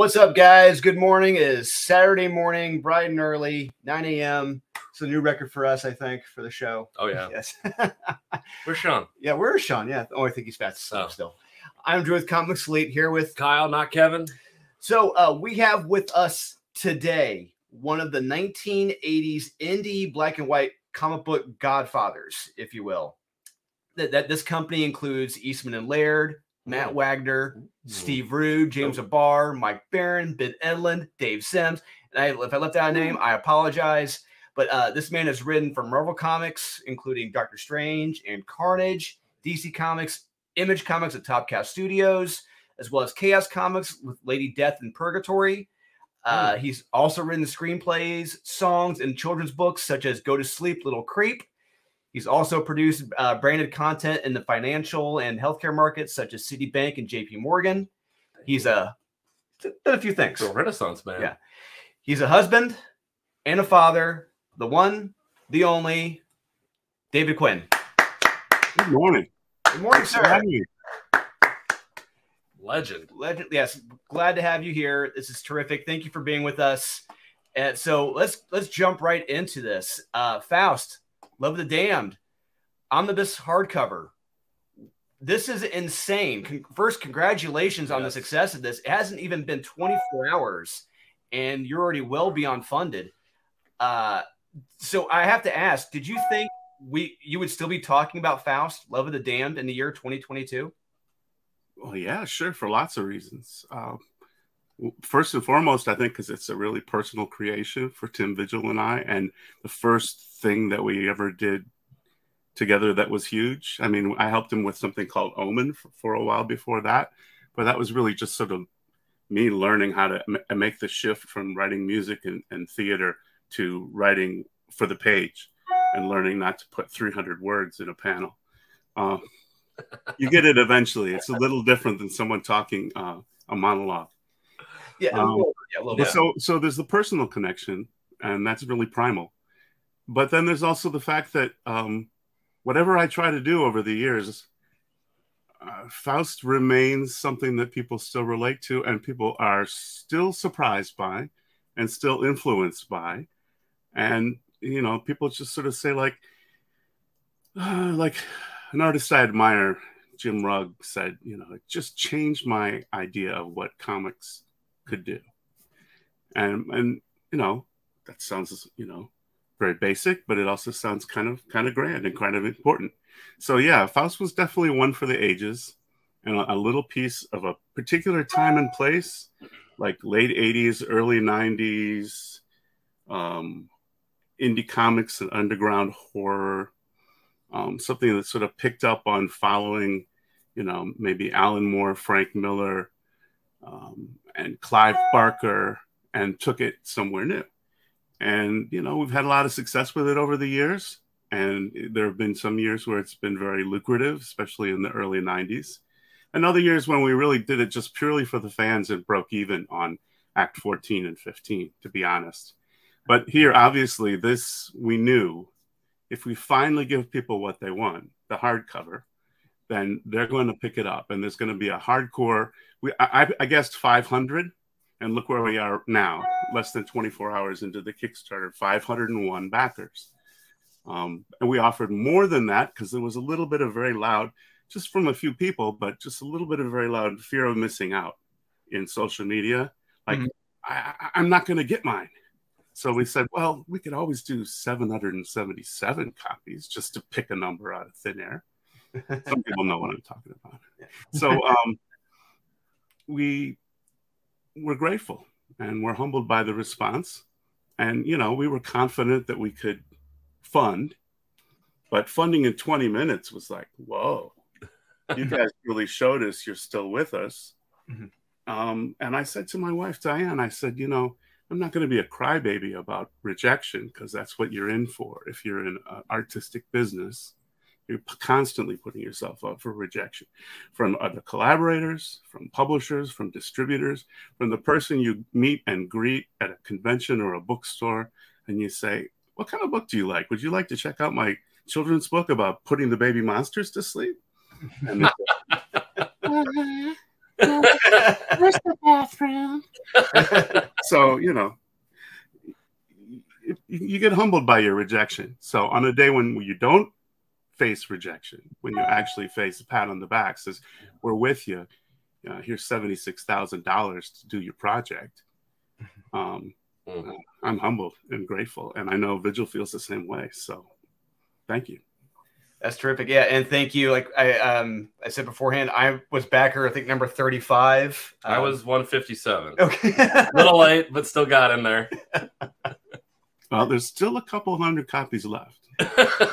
What's up, guys? Good morning. It is Saturday morning, bright and early, 9 a.m. It's a new record for us, I think, for the show. Oh, yeah. Yes. Where's Sean? Yeah, where's Sean? Yeah. Oh, I think he's fast asleep still. I'm Drew with Comic Slate here with Kyle, not Kevin. So we have with us today one of the 1980s indie black and white comic book godfathers, if you will. That this company includes Eastman and Laird, Matt Wagner, Steve Rude, James Abar, Mike Barron, Ben Edlund, Dave Sims. And if I left out a name, I apologize. But this man has written for Marvel Comics, including Doctor Strange and Carnage, DC Comics, Image Comics at Top Cast Studios, as well as Chaos Comics with Lady Death and Purgatory. He's also written screenplays, songs, and children's books such as Go to Sleep, Little Creep. He's also produced branded content in the financial and healthcare markets such as Citibank and JP Morgan. He's done a few things. A Renaissance man. Yeah. He's a husband and a father, the one, the only, David Quinn. Good morning. Good morning, sir. Legend. Yes. Glad to have you here. This is terrific. Thank you for being with us. And so let's jump right into this. Faust Love of the Damned Omnibus hardcover. This is insane. First, congratulations on the success of this. It hasn't even been 24 hours, and you're already well beyond funded. So I have to ask, did you think you would still be talking about Faust Love of the Damned in the year 2022? Well, yeah, sure, for lots of reasons. First and foremost, I think because it's a really personal creation for Tim Vigil and I, and the first thing that we ever did together that was huge. I mean, I helped him with something called Omen for a while before that, but that was really just sort of me learning how to make the shift from writing music and theater to writing for the page and learning not to put 300 words in a panel. You get it eventually. It's a little different than someone talking a monologue. Yeah, a little bit. So there's the personal connection, and that's really primal. But then there's also the fact that whatever I try to do over the years, Faust remains something that people still relate to, and people are still surprised by, and still influenced by. And you know, people just sort of say like an artist I admire, Jim Rugg, said, you know, it just changed my idea of what comics could do. And you know, that sounds, you know, very basic, but it also sounds kind of grand and kind of important. So yeah, Faust was definitely one for the ages, and a little piece of a particular time and place, like late 80s, early 90s, indie comics and underground horror, something that sort of picked up on following, you know, maybe Alan Moore, Frank Miller, and Clive Barker, and took it somewhere new. And, you know, we've had a lot of success with it over the years. And there have been some years where it's been very lucrative, especially in the early 90s. And other years when we really did it just purely for the fans and broke even on Act 14 and 15, to be honest. But here, obviously, this, we knew if we finally give people what they want, the hardcover, then they're going to pick it up. And there's going to be a hardcore, I guessed 500. And look where we are now, less than 24 hours into the Kickstarter, 501 backers. And we offered more than that because there was a little bit of very loud, just from a few people, but just a little bit of very loud fear of missing out in social media. Like, I'm not going to get mine. So we said, well, we could always do 777 copies just to pick a number out of thin air. Some people know what I'm talking about. So we're grateful and we're humbled by the response. And, you know, we were confident that we could fund, but funding in 20 minutes was like, whoa, you guys really showed us you're still with us. And I said to my wife, Diane, I said, you know, I'm not going to be a crybaby about rejection because that's what you're in for. If you're in an artistic business, you're constantly putting yourself up for rejection from other collaborators, from publishers, from distributors, from the person you meet and greet at a convention or a bookstore. And you say, what kind of book do you like? Would you like to check out my children's book about putting the baby monsters to sleep? And Where's the bathroom? So, you get humbled by your rejection. So on a day when you don't face rejection, when you actually face a pat on the back, says, we're with you. Here's $76,000 to do your project. I'm humbled and grateful. And I know Vigil feels the same way. So thank you. That's terrific. Yeah. And thank you. Like I said beforehand, I was backer, I think number 35. I was 157. Okay. A little late, but still got in there. Well, there's still a couple hundred copies left.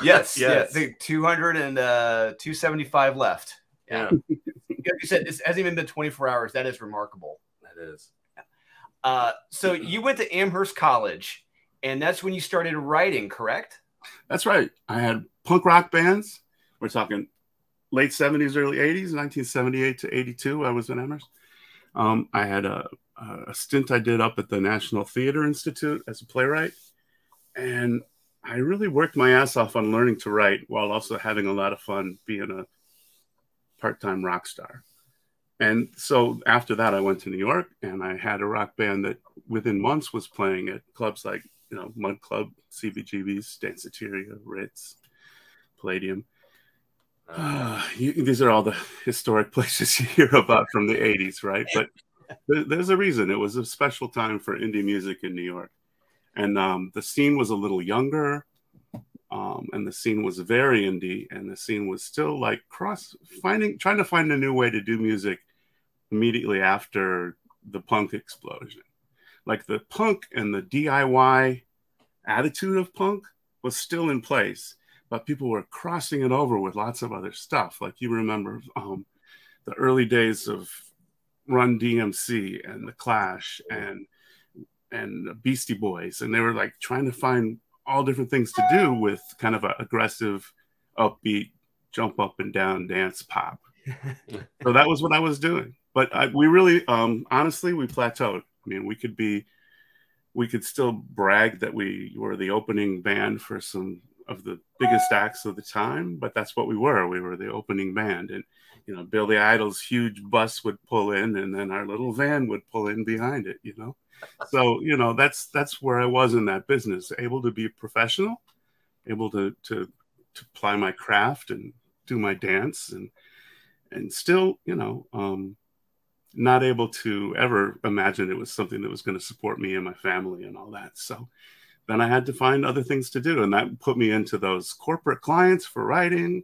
Yes. Yeah. I think 200 and 275 left. Yeah. Like you said, it hasn't even been 24 hours. That is remarkable. That is. So you went to Amherst College, and that's when you started writing, correct? That's right. I had punk rock bands. We're talking late 70s, early 80s, 1978 to 82. I was in Amherst. I had a stint I did up at the National Theater Institute as a playwright. And I really worked my ass off on learning to write while also having a lot of fun being a part-time rock star. And so after that, I went to New York, and I had a rock band that within months was playing at clubs like, Mud Club, CBGB's, Danceteria, Ritz, Palladium. These are all the historic places you hear about from the 80s, right? But there's a reason. It was a special time for indie music in New York. And the scene was a little younger, and the scene was very indie, and the scene was still like trying to find a new way to do music immediately after the punk explosion. Like the punk and the DIY attitude of punk was still in place, but people were crossing it over with lots of other stuff. Like you remember the early days of Run DMC and The Clash and Beastie Boys, and they were like trying to find all different things to do with kind of an aggressive, upbeat, jump up and down dance pop. So that was what I was doing. But we really, honestly, we plateaued. I mean, we could still brag that we were the opening band for some of the biggest acts of the time, but that's what we were. We were the opening band, and Billy Idol's huge bus would pull in, and then our little van would pull in behind it. So that's where I was in that business, able to be a professional, able to apply my craft and do my dance, and still not able to ever imagine it was something that was going to support me and my family and all that. So then I had to find other things to do, and that put me into those corporate clients for writing,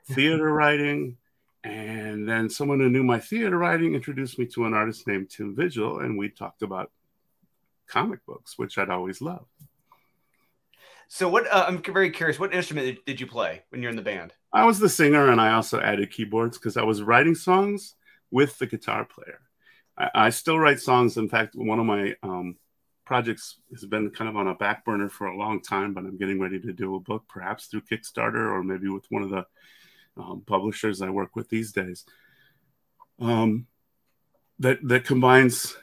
theater writing. And then someone who knew my theater writing introduced me to an artist named Tim Vigil, and we talked about comic books, which I'd always loved. So I'm very curious, what instrument did you play when you're in the band? I was the singer, and I also added keyboards because I was writing songs with the guitar player. I still write songs. In fact, one of my projects has been kind of on a back burner for a long time, but I'm getting ready to do a book, perhaps through Kickstarter or maybe with one of the publishers I work with these days, that combines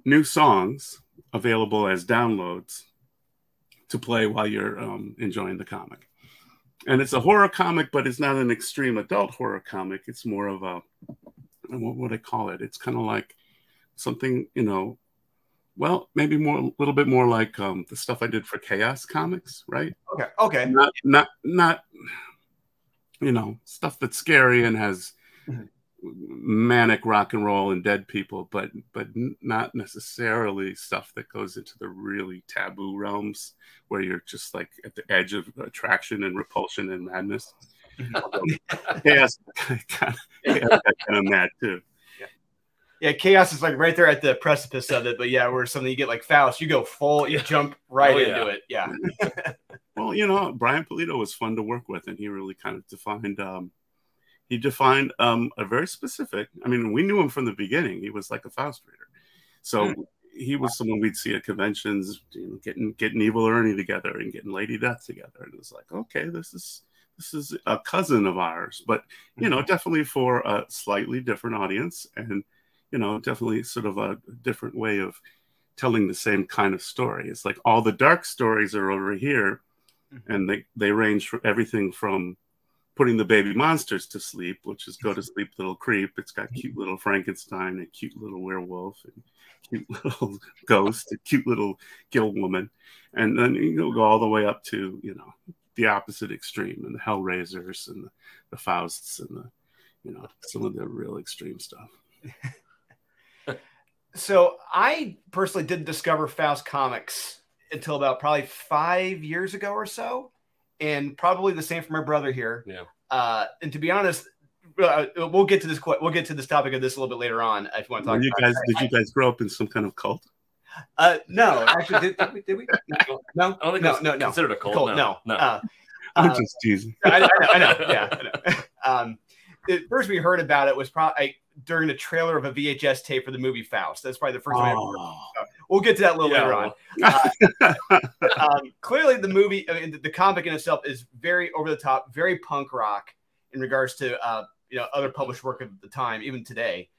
new songs available as downloads to play while you're enjoying the comic. And it's a horror comic, but it's not an extreme adult horror comic. It's more of a, what would I call it? It's kind of like something, well, maybe a little bit more like the stuff I did for Chaos Comics, right? Okay. Not stuff that's scary and has manic rock and roll and dead people, but not necessarily stuff that goes into the really taboo realms where you're just like at the edge of attraction and repulsion and madness. Chaos kind of mad too. Yeah, Chaos is like right there at the precipice of it, but yeah, where something you get like Faust, you go full, you jump right into it. Yeah. Well, Brian Polito was fun to work with, and he really kind of defined a very specific, I mean, we knew him from the beginning. He was like a Faust reader. So he was someone we'd see at conventions, getting Evil Ernie together and getting Lady Death together. And it was like, okay, this is a cousin of ours, but, definitely for a slightly different audience, and, definitely sort of a different way of telling the same kind of story. It's like all the dark stories are over here, and they range from everything from putting the baby monsters to sleep, which is Go to Sleep Little Creep. It's got cute little Frankenstein, a cute little werewolf, and cute little ghost, a cute little gill woman. And then you'll go all the way up to, you know, the opposite extreme, and the Hellraisers and the Fausts and the, you know, some of the real extreme stuff. So I personally didn't discover Faust comics until about probably 5 years ago or so, and probably the same for my brother here. Yeah. And to be honest, we'll get to this. We'll get to this topic of this a little bit later on. If you want to talk. Did you guys grow up in some kind of cult? No, actually, did we? No, I don't think no. Considered a cult. No. I'm just teasing. I know. Yeah, I know. First we heard about it was probably during the trailer of a VHS tape for the movie Faust. That's probably the first time I heard. We'll get to that a little later on. Clearly, the movie, I mean, the comic in itself is very over the top, very punk rock in regards to other published work at the time, even today.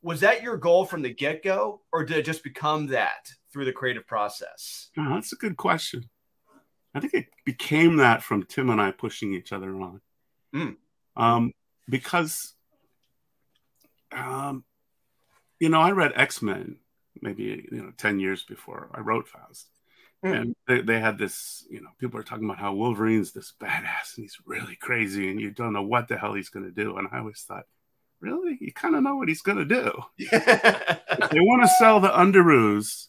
Was that your goal from the get-go, or did it just become that through the creative process? Oh, that's a good question. I think it became that from Tim and I pushing each other on. Because, I read X-Men maybe 10 years before I wrote Faust. And they had this, people are talking about how Wolverine's this badass and he's really crazy and you don't know what the hell he's going to do. And I always thought, really? You kind of know what he's going to do. If they want to sell the Underoos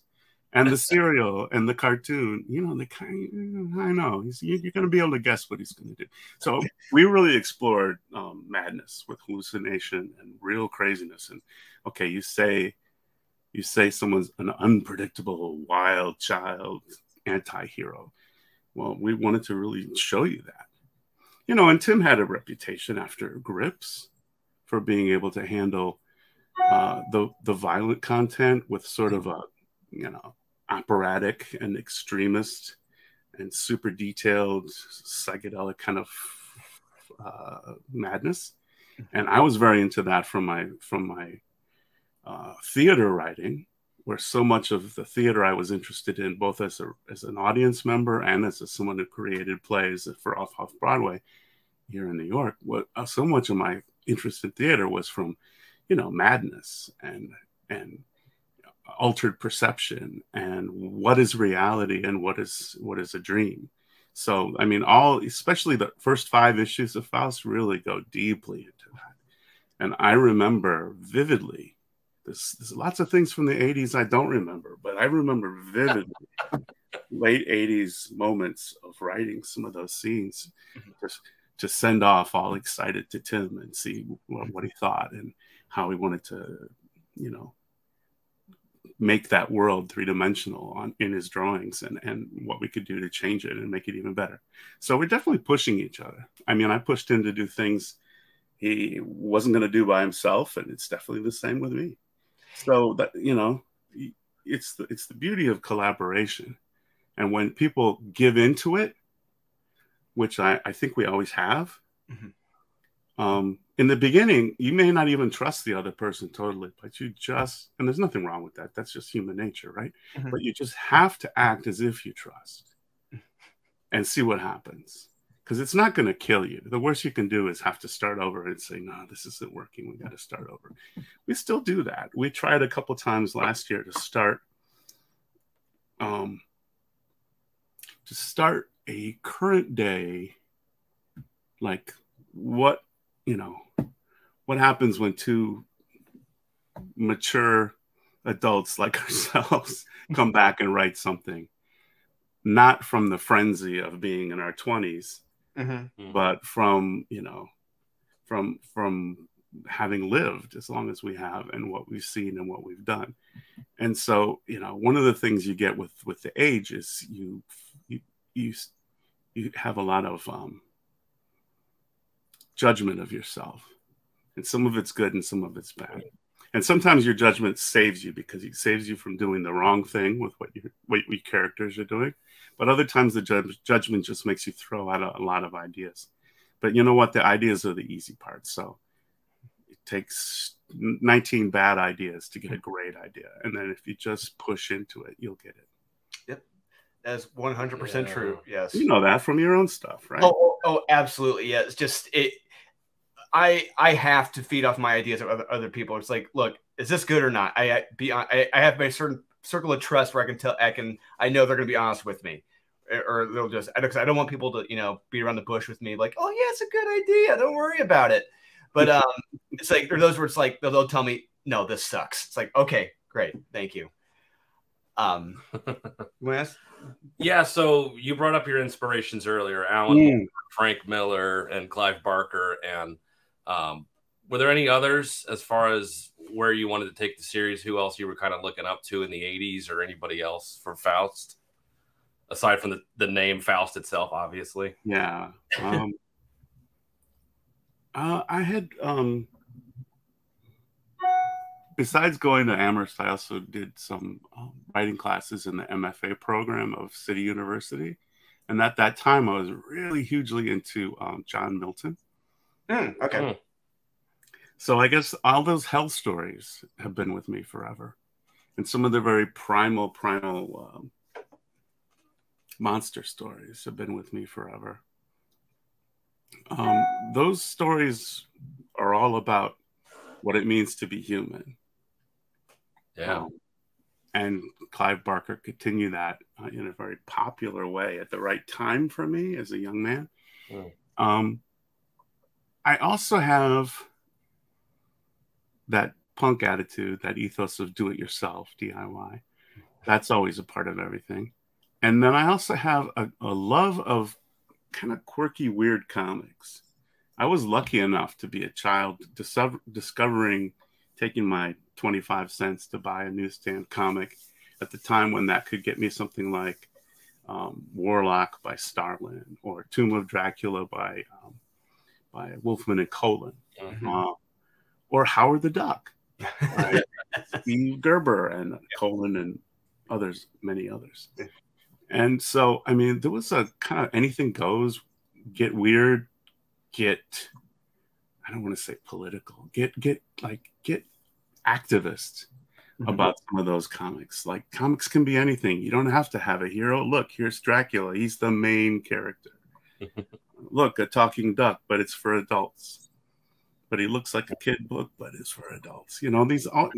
and the cereal and the cartoon, they kind of, I know, you're going to be able to guess what he's going to do. So we really explored madness with hallucination and real craziness. And okay, you say someone's an unpredictable, wild child anti-hero. Well, we wanted to really show you that. And Tim had a reputation after Grips for being able to handle the violent content with sort of a, operatic and extremist and super detailed psychedelic kind of madness. And I was very into that from my theater writing, where so much of the theater I was interested in, both as an audience member and as someone who created plays for off Broadway here in New York. So much of my interest in theater was from, madness and altered perception and what is reality and what is a dream. So, I mean, especially the first 5 issues of Faust really go deeply into that. And I remember vividly, there's lots of things from the 80s I don't remember, but I remember vividly late 80s moments of writing some of those scenes just to send off all excited to Tim and see what he thought and how he wanted to, make that world 3-dimensional in his drawings and what we could do to change it and make it even better. So we're definitely pushing each other. I mean, I pushed him to do things he wasn't going to do by himself, and it's definitely the same with me. So that, it's the beauty of collaboration. And when people give into it, which I think we always have, in the beginning, you may not even trust the other person totally, but and there's nothing wrong with that. That's just human nature, right? But you just have to act as if you trust and see what happens. Because it's not going to kill you. The worst you can do is have to start over and say, no, this isn't working. We got to start over. We still do that. We tried a couple times last year to start a current day, like what happens when 2 mature adults like ourselves come back and write something, not from the frenzy of being in our 20s, but from having lived as long as we have and what we've seen and what we've done. And so, one of the things you get with the age is you have a lot of judgment of yourself, and some of it's good and some of it's bad. And sometimes your judgment saves you because it saves you from doing the wrong thing with what your characters are doing. But other times the judgment just makes you throw out a lot of ideas. But you know what? The ideas are the easy part. So it takes 19 bad ideas to get a great idea. And then if you just push into it, you'll get it. Yep. That's 100% true. Yes. You know that from your own stuff, right? Oh, absolutely. Yeah. It's just I have to feed off my ideas of other people. It's like, look, is this good or not? I have my certain circle of trust where I know they're going to be honest with me, or they'll just, because I don't want people to, beat around the bush with me. Like, oh yeah, it's a good idea. Don't worry about it. But it's like, or those where it's like, they'll tell me, no, this sucks. It's like, okay, great. Thank you. Yeah, so you brought up your inspirations earlier, Alan, Frank Miller, and Clive Barker, and were there any others as far as where you wanted to take the series? Who else you were kind of looking up to in the 80s, or anybody else for Faust, aside from the name Faust itself, obviously? Yeah. I had besides going to Amherst, I also did some writing classes in the MFA program of City University. And at that time, I was really hugely into John Milton. Okay. So I guess all those hell stories have been with me forever. And some of the very primal monster stories have been with me forever. Those stories are all about what it means to be human. Yeah. And Clive Barker continued that in a very popular way at the right time for me as a young man. I also have that punk attitude, that ethos of do-it-yourself, DIY. That's always a part of everything. And then I also have a love of kind of quirky, weird comics. I was lucky enough to be a child discovering, taking my 25 cents to buy a newsstand comic at the time when that could get me something like Warlock by Starlin, or Tomb of Dracula by Wolfman and Colin, or Howard the Duck by Steve Gerber and Colin and others, many others. And so, I mean, there was a kind of anything goes, get weird, I don't want to say political, get activist about some of those comics. Like, comics can be anything. You don't have to have a hero. Look, here's Dracula. He's the main character. Look, a talking duck, but it's for adults. But he looks like a kid book, but it's for adults. These all,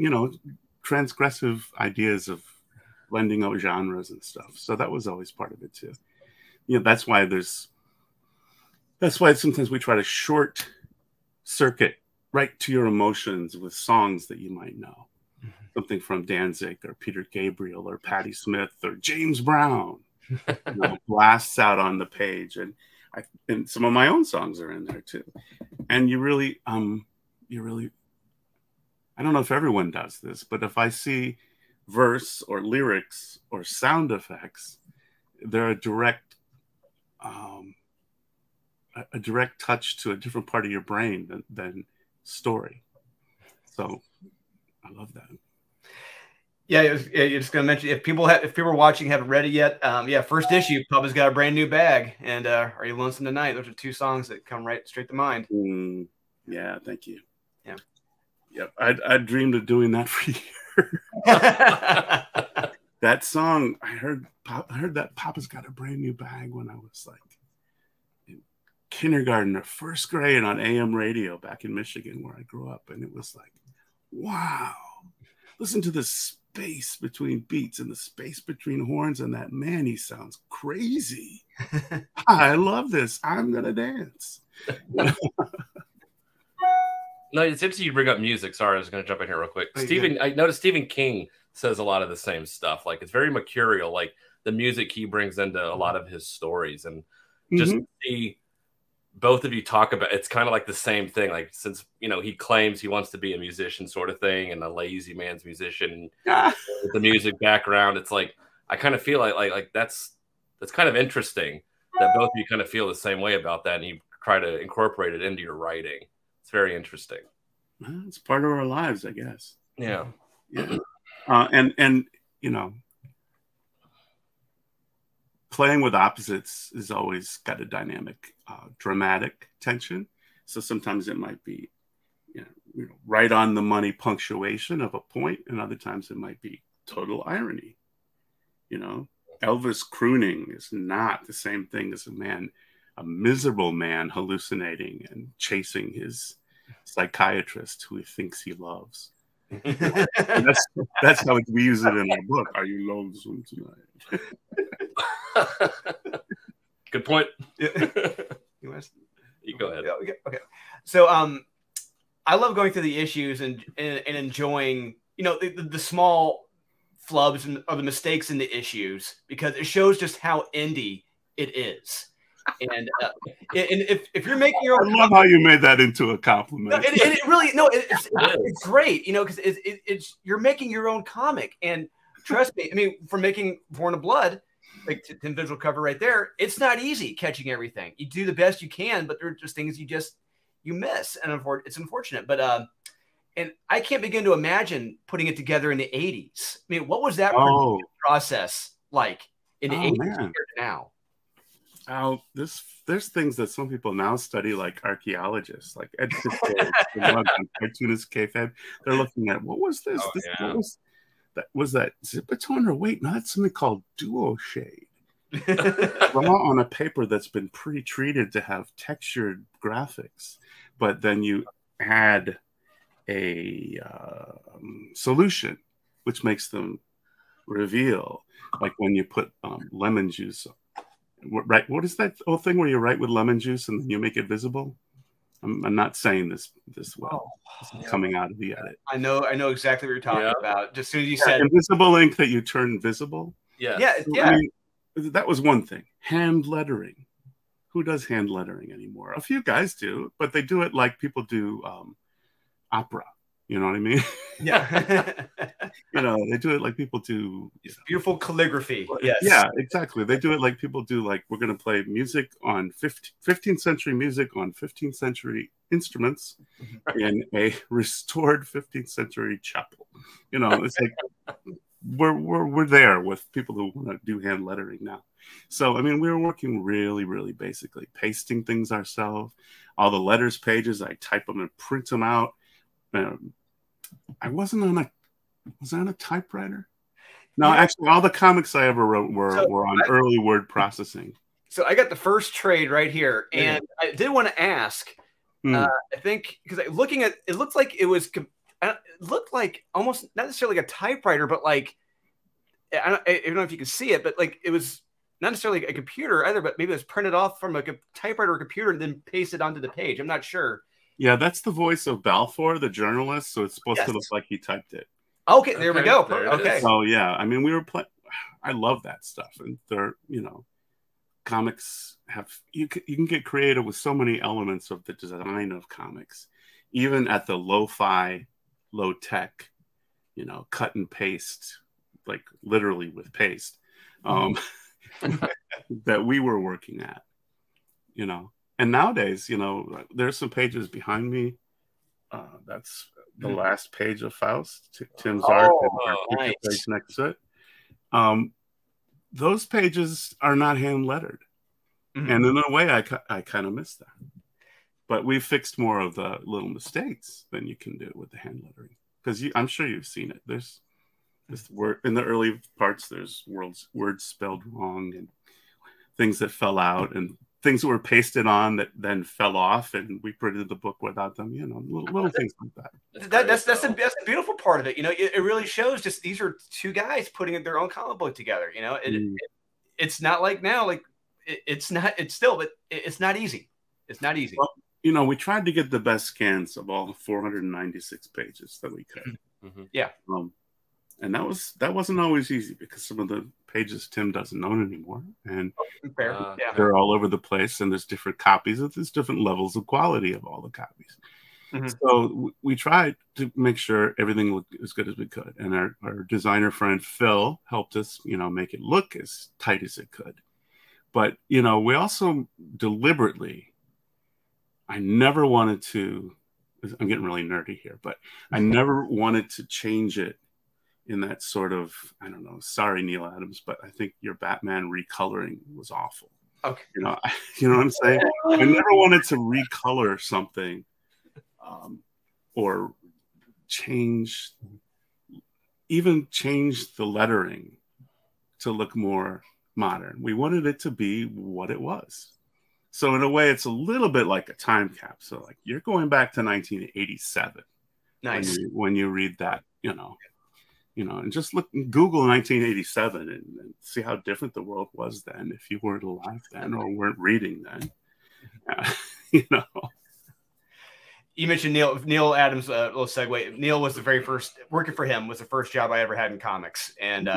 transgressive ideas of blending out genres and stuff. So that was always part of it too. That's why sometimes we try to short circuit right to your emotions with songs that you might know. Something from Danzig or Peter Gabriel or Patti Smith or James Brown blasts out on the page. And some of my own songs are in there too. And you really, I don't know if everyone does this, but if I see verse or lyrics or sound effects, they're a direct touch to a different part of your brain than story. So I love that. Yeah, you're just gonna mention, if people are watching haven't read it yet, first issue, Pubba's got a brand new bag, and Are You Lonesome Tonight? Those are two songs that come right straight to mind. Yeah, thank you. Yeah, yep. I dreamed of doing that for years. That song, I heard that Papa's Got a Brand New Bag when I was like in kindergarten or first grade on AM radio back in Michigan where I grew up, and it was like, wow, listen to this space between beats and the space between horns, and that man, he sounds crazy. I love this. I'm gonna dance. No, it's interesting you bring up music. Sorry, I was going to jump in here real quick. I noticed Stephen King says a lot of the same stuff. Like, it's very mercurial, like the music he brings into a lot of his stories. And just to see both of you talk about, it's kind of like the same thing. Like, since, he claims he wants to be a musician sort of thing, and a lazy man's musician with the music background, it's like, I kind of feel like that's kind of interesting that both of you kind of feel the same way about that, and you try to incorporate it into your writing. It's very interesting. Well, it's part of our lives, I guess. Yeah. And playing with opposites is always got a dynamic, dramatic tension. So sometimes it might be, right on the money punctuation of a point, and other times it might be total irony. Elvis crooning is not the same thing as a miserable man hallucinating and chasing his psychiatrist who he thinks he loves. That's how we use it in our book. Are you lonesome tonight? Good point. You go ahead. Okay. So I love going through the issues and enjoying, you know, the small flubs or the mistakes in the issues, because it shows just how indie it is. And if you're making your own, I love how you made that into a compliment. No, it really, no, it's great, you know, because it's you're making your own comic, and trust me, I mean, for making Born of Blood, like the visual cover right there, it's not easy catching everything. You do the best you can, but there are just things you miss, and it's unfortunate. But and I can't begin to imagine putting it together in the 80s. I mean, what was that process like in the 80s compared to now? There's things that some people now study, like archaeologists, like Ed cartoonist kayfabe. They're looking at, what was this? What was that Zipatone? Or wait, no, that's something called duo shade. Draw on a paper that's been pre-treated to have textured graphics, but then you add a solution which makes them reveal, like when you put lemon juice. Right, what is that old thing where you write with lemon juice and then you make it visible? I'm not saying this well. This is coming out of the edit. I know exactly what you're talking about. Just as soon as you said invisible ink that you turn visible. Yeah. I mean, that was one thing. Hand lettering. Who does hand lettering anymore? A few guys do, but they do it like people do opera. You know what I mean? Yeah. You know, they do it like people do. It's beautiful calligraphy. Yes. Yeah, exactly. They do it like people do, like, we're going to play music on 15th century music on 15th century instruments in a restored 15th century chapel. You know, it's like we're there with people who want to do hand lettering now. So, I mean, we were working really, really basically pasting things ourselves. All the letters pages, I type them and print them out. I wasn't on a typewriter? No, actually, all the comics I ever wrote were on early word processing. So I got the first trade right here, and I did want to ask. I think because looking at it, looked like it looked like almost not necessarily like a typewriter, but like I don't know if you can see it, but like it was not necessarily a computer either, but maybe it was printed off from like a typewriter or computer and then pasted onto the page. I'm not sure. Yeah, that's the voice of Balfour, the journalist. So it's supposed to look like he typed it. Okay, there we go. Okay. So yeah, I mean, we were playing. I love that stuff, and they're, you know, comics have you can get creative with so many elements of the design of comics, even at the lo-fi, low tech, you know, cut and paste, like literally with paste, that we were working at, you know. And nowadays, you know, there's some pages behind me. That's the last page of Faust, Tim's art, and our page next to it. Those pages are not hand lettered. And in a way, I kind of miss that. But we fixed more of the little mistakes than you can do with the hand lettering. Because I'm sure you've seen it. There's this word in the early parts, there's words spelled wrong and things that fell out and things that were pasted on that then fell off, and we printed the book without them. You know, little things like that. That's the beautiful part of it. You know, it really shows just these are two guys putting their own comic book together. You know, it's not like now, like it's not. It's still, but it's not easy. It's not easy. Well, you know, we tried to get the best scans of all the 496 pages that we could. Yeah. And that wasn't always easy because some of the pages Tim doesn't own anymore, and they're all over the place. And there's different copies, and there's different levels of quality of all the copies. So we tried to make sure everything looked as good as we could, and our designer friend Phil helped us, you know, make it look as tight as it could. But you know, we also deliberately, I never wanted to. I'm getting really nerdy here, but I never wanted to change it in that sort of, I don't know, sorry, Neil Adams, but I think your Batman recoloring was awful. Okay. You know what I'm saying? I never wanted to recolor something or change the lettering to look more modern. We wanted it to be what it was. So in a way, it's a little bit like a time capsule. Like you're going back to 1987. Nice. When you read that, and just Google 1987 and see how different the world was then if you weren't alive then or weren't reading then. You mentioned Neil Adams, a little segue. Neil was the very first, working for him was the first job I ever had in comics. And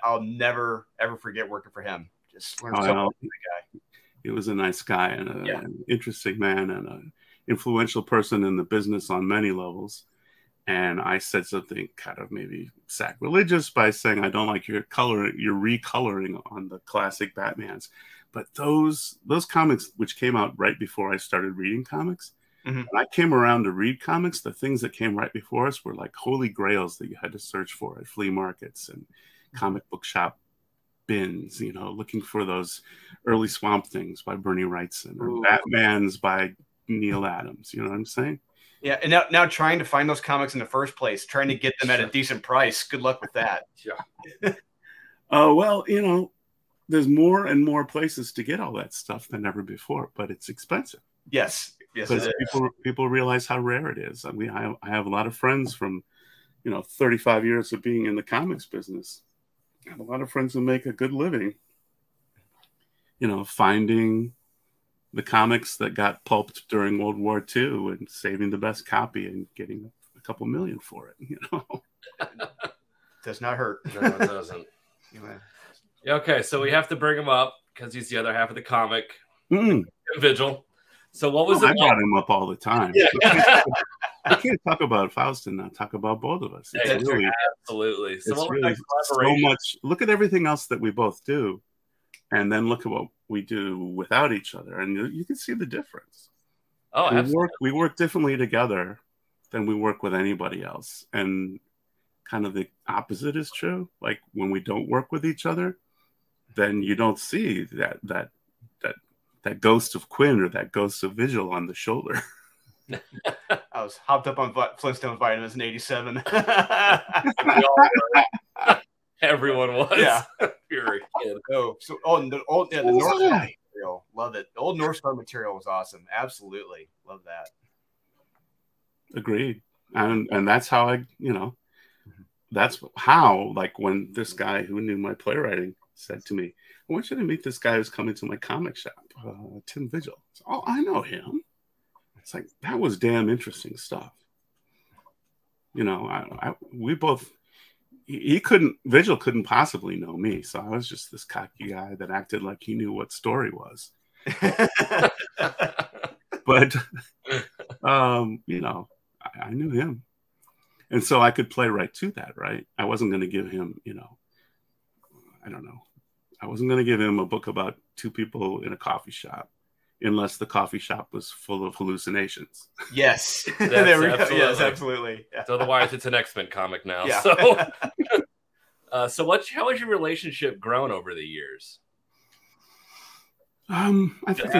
I'll never, ever forget working for him. Just learned so much from the guy. He was a nice guy and an interesting man and an influential person in the business on many levels. And I said something kind of maybe sacrilegious by saying, I don't like your recoloring on the classic Batmans. But those comics, which came out right before I started reading comics, when I came around to read comics, the things that came right before us were like holy grails that you had to search for at flea markets and comic book shop bins, looking for those early Swamp Things by Bernie Wrightson or Batmans by Neil Adams. You know what I'm saying? Yeah, and now trying to find those comics in the first place, trying to get them at a decent price. Good luck with that. Yeah. Well, there's more and more places to get all that stuff than ever before, but it's expensive. Yes, because people realize how rare it is. I mean, I have a lot of friends from, 35 years of being in the comics business. I have a lot of friends who make a good living, finding the comics that got pulped during World War II and saving the best copy and getting a couple million for it. Does not hurt. No, it doesn't. Okay, so we have to bring him up because he's the other half of the comic. Vigil. So what was it? I brought him up all the time. Yeah. I can't talk about Faust and not talk about both of us. It's really, absolutely. So it's really so much. Look at everything else that we both do, and then look at what we do without each other, and you can see the difference. Oh, absolutely. We work differently together than we work with anybody else, and kind of the opposite is true. Like when we don't work with each other, then you don't see that ghost of Quinn or that ghost of Vigil on the shoulder. I was hopped up on Flintstone vitamins in '87. Everyone was. Yeah. You're a kid. The North Star material. Love it. The old North Star material was awesome. Absolutely. Love that. Agreed. And that's how that's how, like, when this guy who knew my playwriting said to me, I want you to meet this guy who's coming to my comic shop, Tim Vigil. Oh, I know him. It's like, that was damn interesting stuff. Vigil couldn't possibly know me. So I was just this cocky guy that acted like he knew what story was. But, I knew him. And so I could play right to that, right? I wasn't going to give him, I don't know. I wasn't going to give him a book about two people in a coffee shop unless the coffee shop was full of hallucinations. Yes. There we go. Yes, absolutely. Yeah. So otherwise it's an X-Men comic now. Yeah. So how has your relationship grown over the years? I think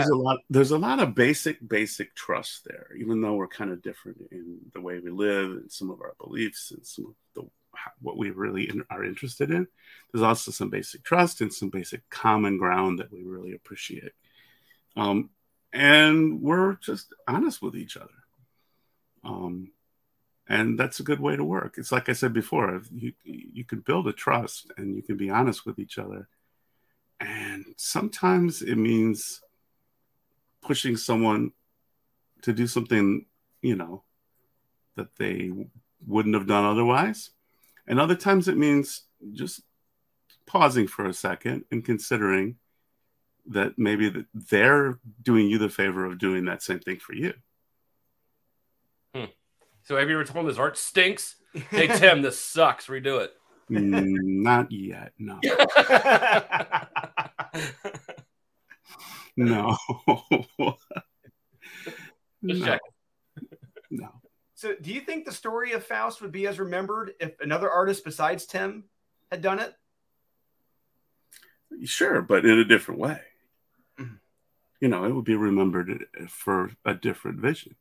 there's a lot of basic trust there, even though we're kind of different in the way we live and some of our beliefs and some of what we really are interested in. There's also some basic trust and some basic common ground that we really appreciate. And we're just honest with each other. And that's a good way to work. It's like I said before, you can build a trust and you can be honest with each other. And sometimes it means pushing someone to do something, that they wouldn't have done otherwise. And other times it means just pausing for a second and considering that maybe they're doing you the favor of doing that same thing for you. So have you ever told him his art stinks? Hey, Tim, this sucks. Redo it. Not yet. No. No. Just checking. No. So do you think the story of Faust would be as remembered if another artist besides Tim had done it? Sure, but in a different way. It would be remembered for a different vision.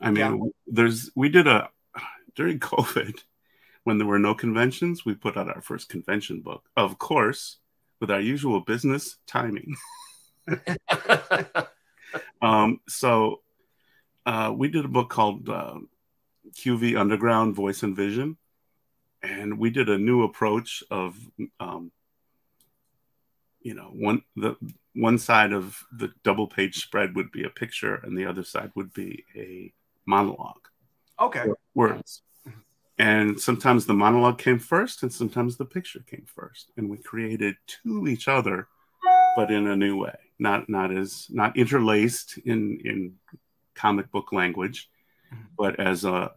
I mean, during COVID, when there were no conventions, we put out our first convention book, of course, with our usual business timing. So we did a book called QV Underground Voice and Vision. And we did a new approach of, one side of the double page spread would be a picture and the other side would be a monologue. Okay. Words. And sometimes the monologue came first and sometimes the picture came first. And we created to each other, but in a new way, not interlaced in comic book language, but as a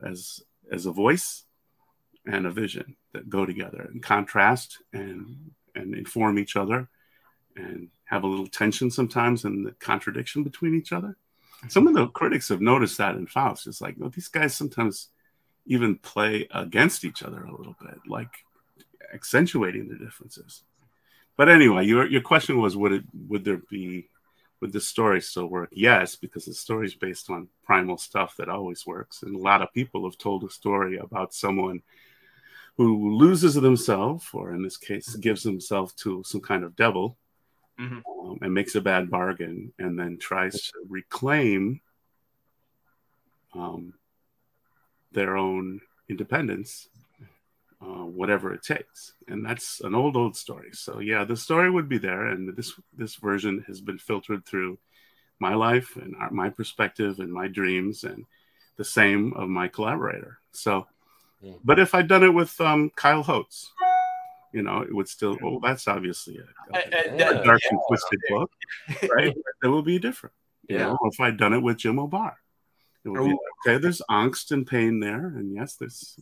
voice and a vision that go together and contrast and inform each other and have a little tension sometimes in the contradiction between each other. Some of the critics have noticed that in Faust. It's like, these guys sometimes even play against each other a little bit, like accentuating the differences. But anyway, your question was, would the story still work? Yes, because the story is based on primal stuff that always works. And a lot of people have told a story about someone who loses themselves, or in this case, gives himself to some kind of devil, and makes a bad bargain, and then tries to reclaim their own independence, whatever it takes. And that's an old story. So yeah, the story would be there, and this version has been filtered through my life and my perspective and my dreams, and the same of my collaborator. So, but if I'd done it with Kyle Holtz, it would still, that's obviously a dark and twisted book, right? It will be different. You know, if I'd done it with Jim O'Barr, it would be okay. There's angst and pain there, and yes,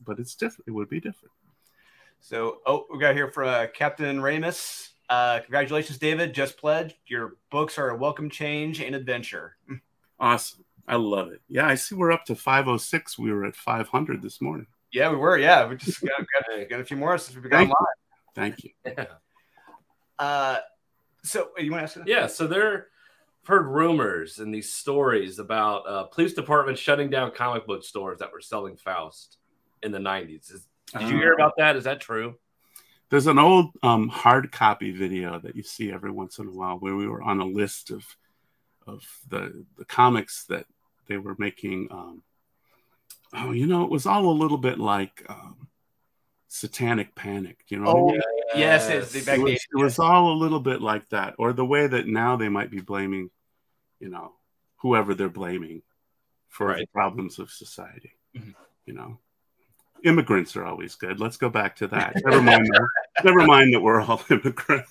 but it's different. It would be different. So, we got here for Captain Ramus. Congratulations, David. Just pledged. Your books are a welcome change and adventure. Awesome. I love it. Yeah, I see we're up to 506. We were at 500 this morning. Yeah, we were. Yeah, we just got a few more since we began live. Thank you. So you want to ask that? Yeah, so I've heard rumors and these stories about police departments shutting down comic book stores that were selling Faust in the 90s. Did you hear about that? Is that true? There's an old hard copy video that you see every once in a while where we were on a list of the comics that they were making. It was all a little bit like Satanic Panic, Yes, it was all a little bit like that, or the way that now they might be blaming, whoever they're blaming for the problems of society. Immigrants are always good. Let's go back to that. Never mind that we're all immigrants,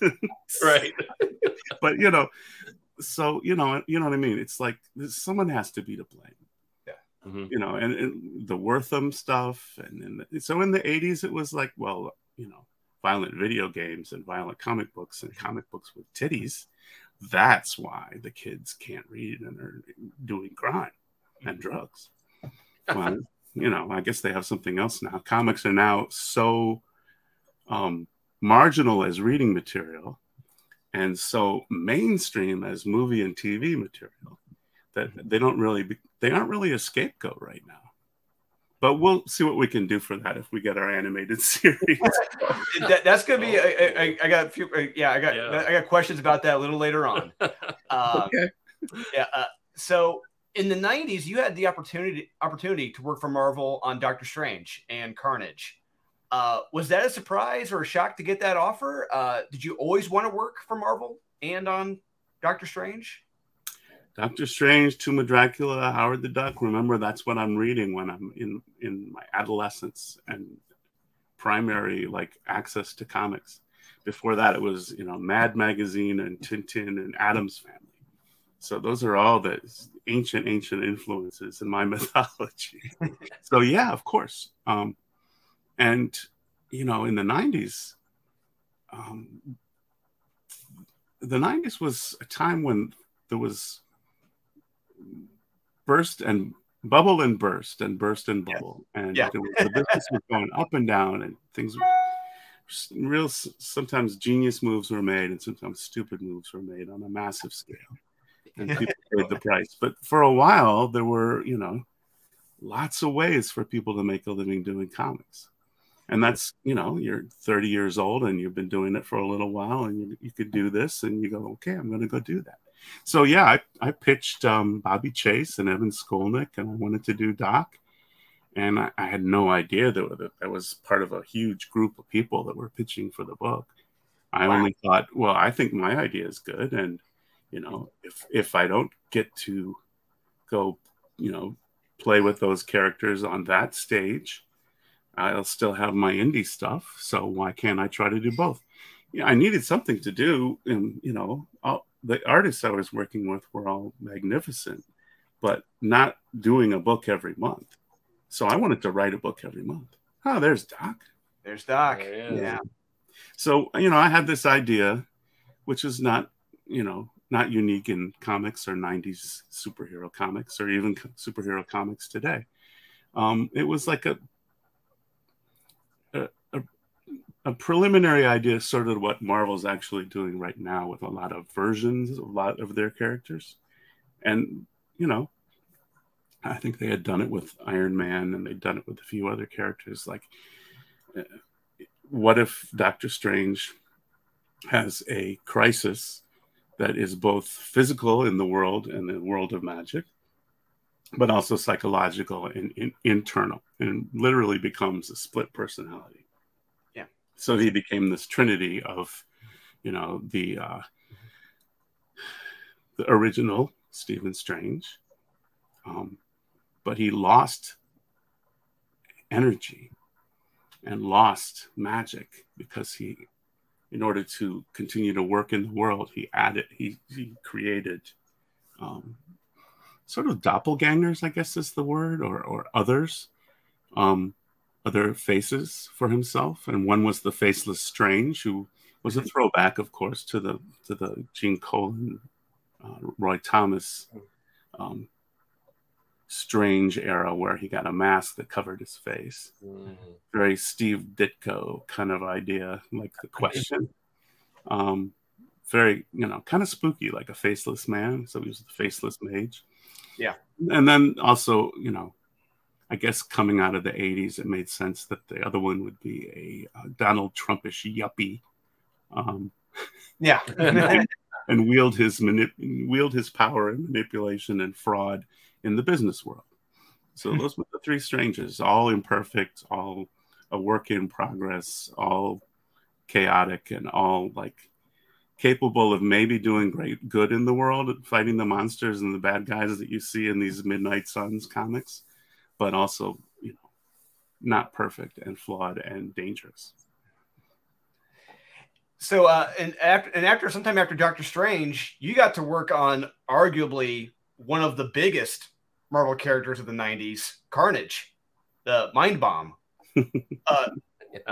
right? But so you know what I mean. It's like someone has to be to blame. And the Wortham stuff, and so in the 80s it was like, violent video games and violent comic books and comic books with titties. That's why the kids can't read and are doing crime and drugs. Well, I guess they have something else now. Comics are now so marginal as reading material and so mainstream as movie and TV material that they aren't really a scapegoat right now. But we'll see what we can do for that if we get our animated series. That's gonna be. I got a few. I got questions about that a little later on. Okay. So in the 90s, you had the opportunity to work for Marvel on Doctor Strange and Carnage. Was that a surprise or a shock to get that offer? Did you always want to work for Marvel and on Doctor Strange? Doctor Strange, Tomb of Dracula, Howard the Duck. Remember, that's what I'm reading when I'm in my adolescence and primary access to comics. Before that, it was Mad Magazine and Tintin and Addams Family. So those are all the ancient influences in my mythology. So yeah, of course. And in the 90s, the 90s was a time when there was burst and bubble and burst and burst and bubble. And the business was going up and down, and things were sometimes genius moves were made and sometimes stupid moves were made on a massive scale. And people paid the price. But for a while, there were, lots of ways for people to make a living doing comics. And that's, you know, you're 30 years old and you've been doing it for a little while, and you could do this, and you go, okay, I'm going to go do that. So yeah, I pitched Bobby Chase and Evan Skolnick, and I wanted to do Doc. And I had no idea that I was part of a huge group of people that were pitching for the book. I only thought, well, I think my idea is good. And, you know, if I don't get to go, you know, play with those characters on that stage, I'll still have my indie stuff. So why can't I try to do both? Yeah, I needed something to do. And, you know, the artists I was working with were all magnificent, but not doing a book every month. So I wanted to write a book every month. Oh, there's Doc. There's Doc. Yeah. So, you know, I had this idea, which is not, you know, not unique in comics or 90s superhero comics or even superhero comics today. It was like a preliminary idea, sort of what Marvel's actually doing right now with a lot of versions, a lot of their characters. And, you know, I think they had done it with Iron Man, and they'd done it with a few other characters. Like, what if Doctor Strange has a crisis that is both physical in the world and the world of magic, but also psychological and internal, and literally becomes a split personality. Yeah. So he became this trinity of, you know, the original Stephen Strange, but he lost energy and lost magic because he, in order to continue to work in the world, he created sort of doppelgangers, I guess is the word, or others, other faces for himself. And one was the Faceless Strange, who was a throwback, of course, to the Gene Colan, Roy Thomas Strange era, where he got a mask that covered his face. Very Steve Ditko kind of idea, like The Question. Very, you know, kind of spooky, like a faceless man. So he was the Faceless Mage. Yeah. And then also, you know, I guess coming out of the 80s, it made sense that the other one would be a Donald Trumpish yuppie. Yeah. And wield his power and manipulation and fraud in the business world. So those were the three Stranges, all imperfect, all a work in progress, all chaotic, and all like capable of maybe doing great good in the world, fighting the monsters and the bad guys that you see in these Midnight Suns comics, but also, you know, not perfect and flawed and dangerous. So, sometime after Doctor Strange, you got to work on arguably one of the biggest Marvel characters of the 90s, Carnage, the Mind Bomb.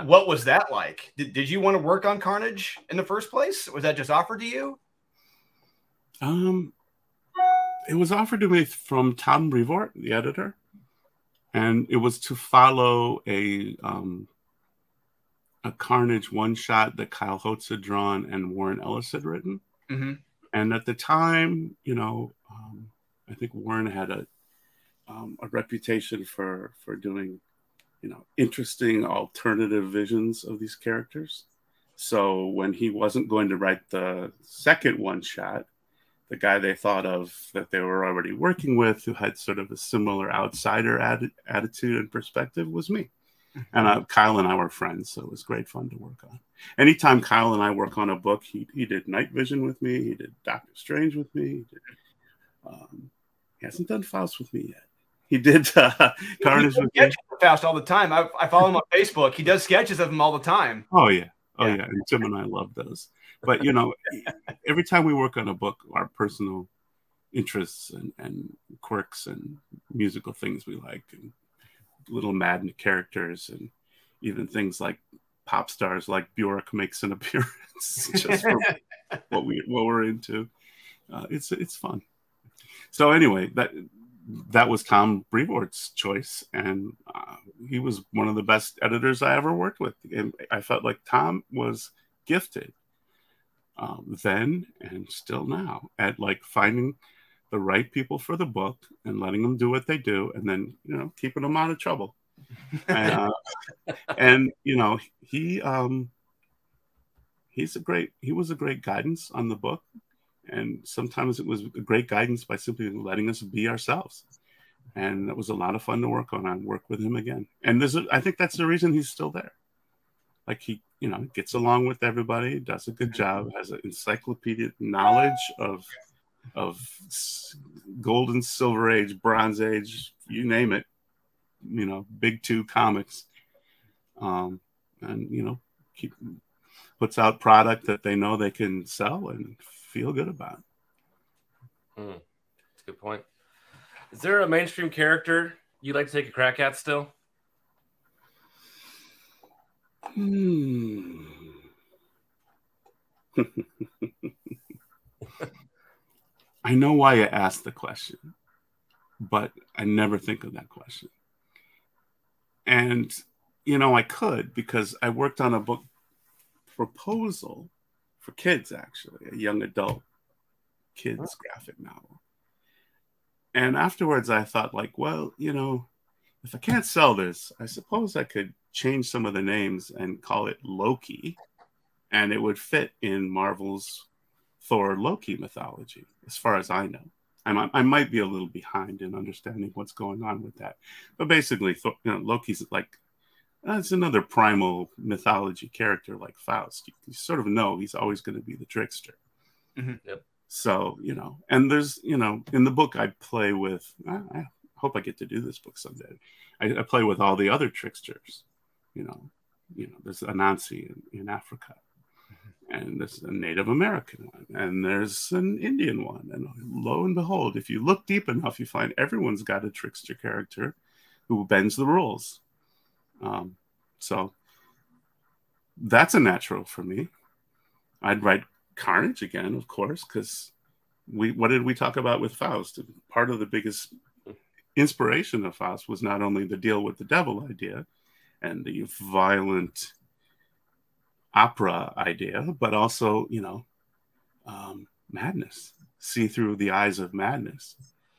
What was that like? Did you want to work on Carnage in the first place? Was that just offered to you? It was offered to me from Tom Brevoort, the editor, and it was to follow a Carnage one-shot that Kyle Holtz had drawn and Warren Ellis had written. Mm-hmm. And at the time, you know, I think Warren had a reputation for doing, you know, interesting alternative visions of these characters. So when he wasn't going to write the second one-shot, the guy they thought of that they were already working with, who had sort of a similar outsider attitude and perspective, was me. And Kyle and I were friends, so it was great fun to work on. Anytime Kyle and I work on a book, he did Night Vision with me, he did Doctor Strange with me, he hasn't done Faust with me yet. He did Carnage with me. Faust all the time. I follow him on Facebook. He does sketches of him all the time. Oh yeah. And Tim and I love those. But you know, every time we work on a book, our personal interests and quirks and musical things we like, and little Madden characters, and even things like pop stars like Bjork makes an appearance just for what we're into. It's fun. So anyway, that was Tom Brevoort's choice, and he was one of the best editors I ever worked with. And I felt like Tom was gifted then and still now at like finding the right people for the book and letting them do what they do, and then, you know, keeping them out of trouble. And, and you know, he was a great guidance on the book. And sometimes it was a great guidance by simply letting us be ourselves. And it was a lot of fun to work on. I'd work with him again. And I think that's the reason he's still there. Like he, you know, gets along with everybody, does a good job, has an encyclopedic knowledge of golden, silver age, bronze age, you name it, you know, big two comics. And, you know, puts out product that they know they can sell and feel good about. That's a good point. Is there a mainstream character you'd like to take a crack at still? I know why you asked the question, but I never think of that question. And, you know, I could, because I worked on a book proposal for kids, actually, a young adult kids graphic novel. And afterwards I thought, like, well, you know, if I can't sell this, I suppose I could change some of the names and call it Loki, and it would fit in Marvel's Thor Loki mythology, as far as I know. I might be a little behind in understanding what's going on with that. But basically, you know, Loki's like, it's another primal mythology character like Faust. You sort of know he's always going to be the trickster. Yep. So, you know, and there's, you know, in the book I play with, I hope I get to do this book someday. I play with all the other tricksters. You know, there's Anansi in Africa, and there's a Native American one, and there's an Indian one. And lo and behold, if you look deep enough, you find everyone's got a trickster character who bends the rules. So that's a natural for me. I'd write Carnage again, of course, because what did we talk about with Faust? Part of the biggest inspiration of Faust was not only the deal with the devil idea and the violent opera idea, but also, you know, madness. See through the eyes of madness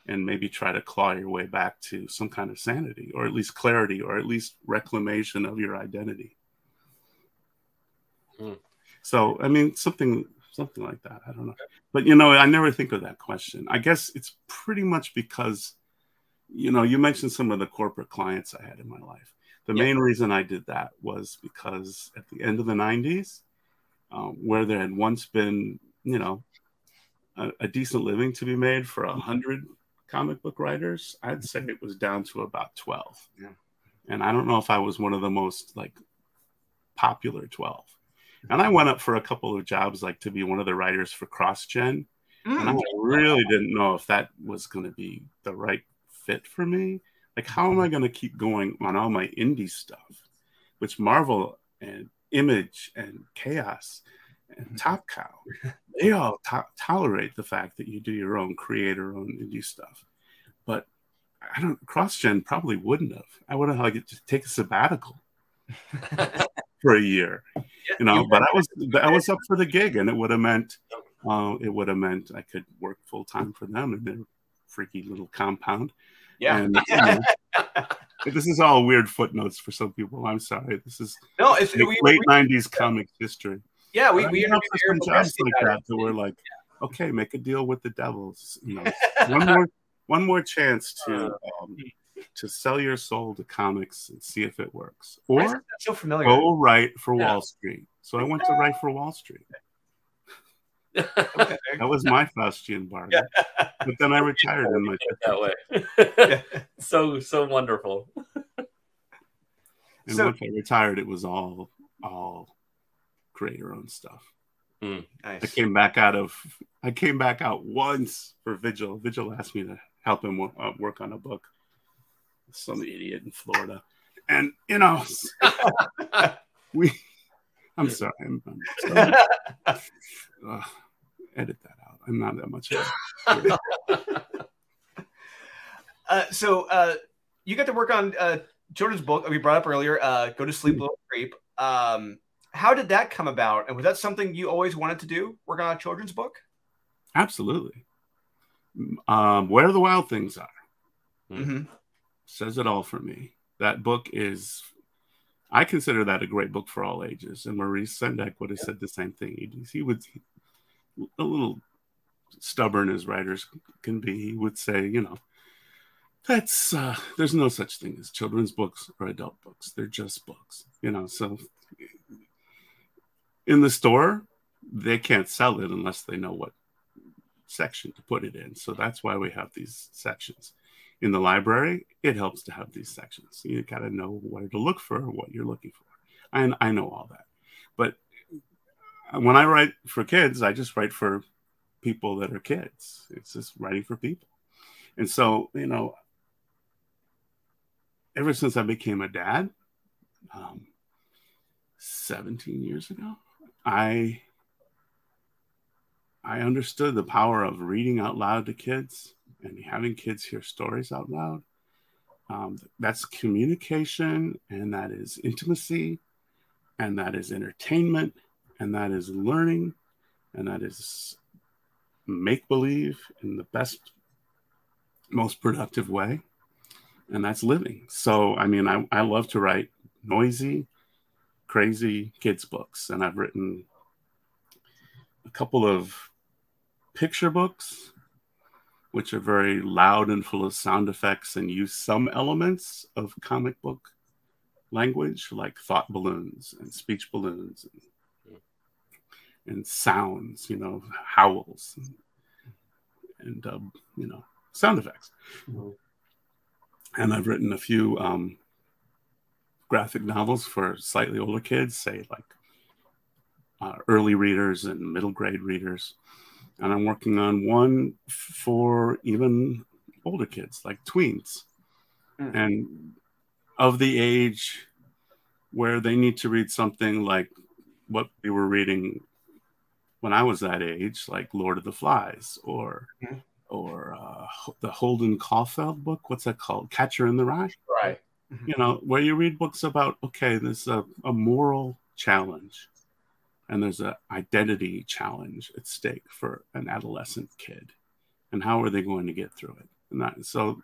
and maybe try to claw your way back to some kind of sanity, or at least clarity, or at least reclamation of your identity. So, I mean, something like that. I don't know. But, you know, I never think of that question. I guess it's pretty much because, you know, you mentioned some of the corporate clients I had in my life. The main reason I did that was because at the end of the 90s, where there had once been, you know, a decent living to be made for 100 comic book writers, I'd say it was down to about 12. Yeah. And I don't know if I was one of the most, like, popular 12. And I went up for a couple of jobs, like to be one of the writers for CrossGen. And I really didn't know if that was going to be the right fit for me. Like, how am I going to keep going on all my indie stuff, which Marvel and Image and Chaos and Top Cow, they all tolerate the fact that you do your own creator-owned indie stuff. But CrossGen probably wouldn't have. I would have had to take a sabbatical for a year, you know. But I was up for the gig, and it would have meant I could work full time for them in their freaky little compound. Yeah. And, you know, this is all weird footnotes for some people. I'm sorry. This is it's late 90s comics history. Yeah, we have some jobs like that were like, okay, make a deal with the devils. You know, one more chance to sell your soul to comics and see if it works. Or so familiar. Go write for Wall Street. So I went to write for Wall Street. That was my Faustian bargain. But then I retired in my that way. So wonderful. And once I retired, it was all creator-owned stuff. Nice. I came back out once for Vigil. Vigil asked me to help him work on a book. Some idiot in Florida, and you know, I'm sorry. I'm sorry. Edit that out. I'm not that much. So you got to work on children's book we brought up earlier. Go to Sleep, Little Creep. How did that come about? And was that something you always wanted to do? Work on a children's book? Absolutely. Where the Wild Things Are. Mm-hmm. Says it all for me. That book is, I consider that a great book for all ages. And Maurice Sendak would have said the same thing. He would, a little stubborn as writers can be, he would say, you know, that's there's no such thing as children's books or adult books. They're just books, you know. So in the store, they can't sell it unless they know what section to put it in. So that's why we have these sections. In the library, it helps to have these sections. You got to know where to look for what you're looking for. I know all that. But when I write for kids, I just write for people that are kids. It's just writing for people. And so, you know, ever since I became a dad, 17 years ago, I understood the power of reading out loud to kids and having kids hear stories out loud. That's communication, and that is intimacy, and that is entertainment, and that is learning, and that is make-believe in the best, most productive way, and that's living. So, I mean, I love to write noisy, crazy kids books, and I've written a couple of picture books, which are very loud and full of sound effects and use some elements of comic book language, like thought balloons and speech balloons and sounds, you know, howls and you know, sound effects. And I've written a few graphic novels for slightly older kids, say like early readers and middle grade readers. And I'm working on one for even older kids, like tweens. And of the age where they need to read something like what we were reading when I was that age, like Lord of the Flies or the Holden Caulfield book. What's that called? Catcher in the Rye. Right. You know, where you read books about, okay, there's a moral challenge. And there's an identity challenge at stake for an adolescent kid. And how are they going to get through it? And so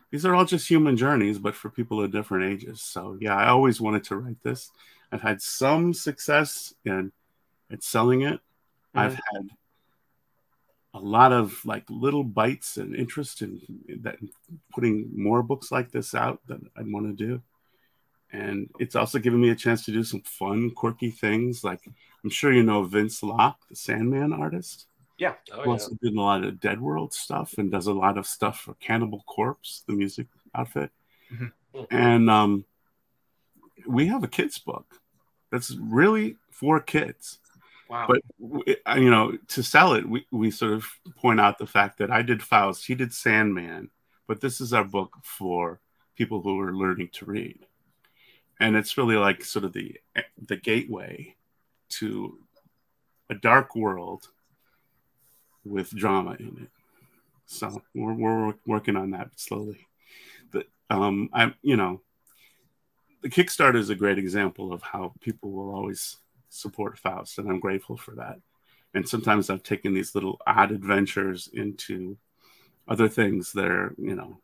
these are all just human journeys, but for people of different ages. So, yeah, I always wanted to write this. I've had some success at selling it. I've had a lot of like little bites and interest in that, putting more books like this out that I want to do. And it's also given me a chance to do some fun, quirky things. Like, I'm sure you know Vince Locke, the Sandman artist. Yeah. Who also did a lot of Dead World stuff and does a lot of stuff for Cannibal Corpse, the music outfit. And we have a kids book that's really for kids. Wow. But, you know, to sell it, we sort of point out the fact that I did Faust, he did Sandman, but this is our book for people who are learning to read. And it's really like sort of the gateway to a dark world with drama in it. So we're working on that slowly. You know, the Kickstarter is a great example of how people will always support Faust, and I'm grateful for that. And sometimes I've taken these little odd adventures into other things that are, you know,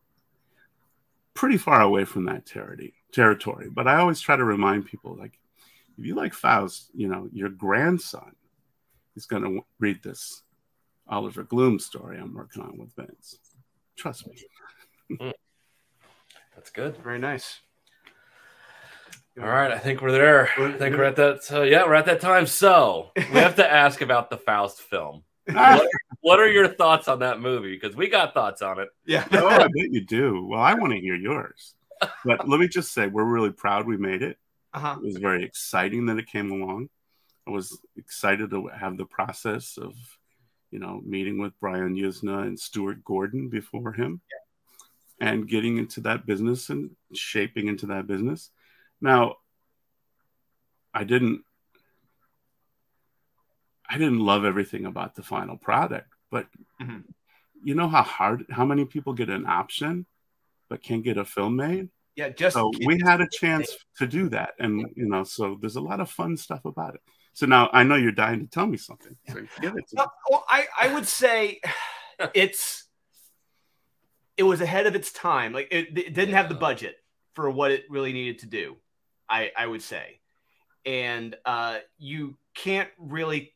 pretty far away from that territory. But I always try to remind people, like, if you like Faust, you know, your grandson is going to read this Oliver Gloom story I'm working on with Vince. Trust me. That's good. Very nice. All right, I think we're there. I think we're at that. So yeah, we're at that time. So we have to ask about the Faust film. What are your thoughts on that movie? Because we got thoughts on it. Yeah. Oh, I bet you do. Well, I want to hear yours. But let me just say, we're really proud we made it. It was very exciting that it came along. I was excited to have the process of, you know, meeting with Brian Yuzna and Stuart Gordon before him, and getting into that business and shaping into that business. Now, I didn't love everything about the final product, but you know how many people get an option but can't get a film made? Yeah, so we had a chance to do that, and you know, so there's a lot of fun stuff about it. So now I know you're dying to tell me something. So give it to me. Well, I would say it was ahead of its time. Like it didn't have the budget for what it really needed to do, I would say. And you can't really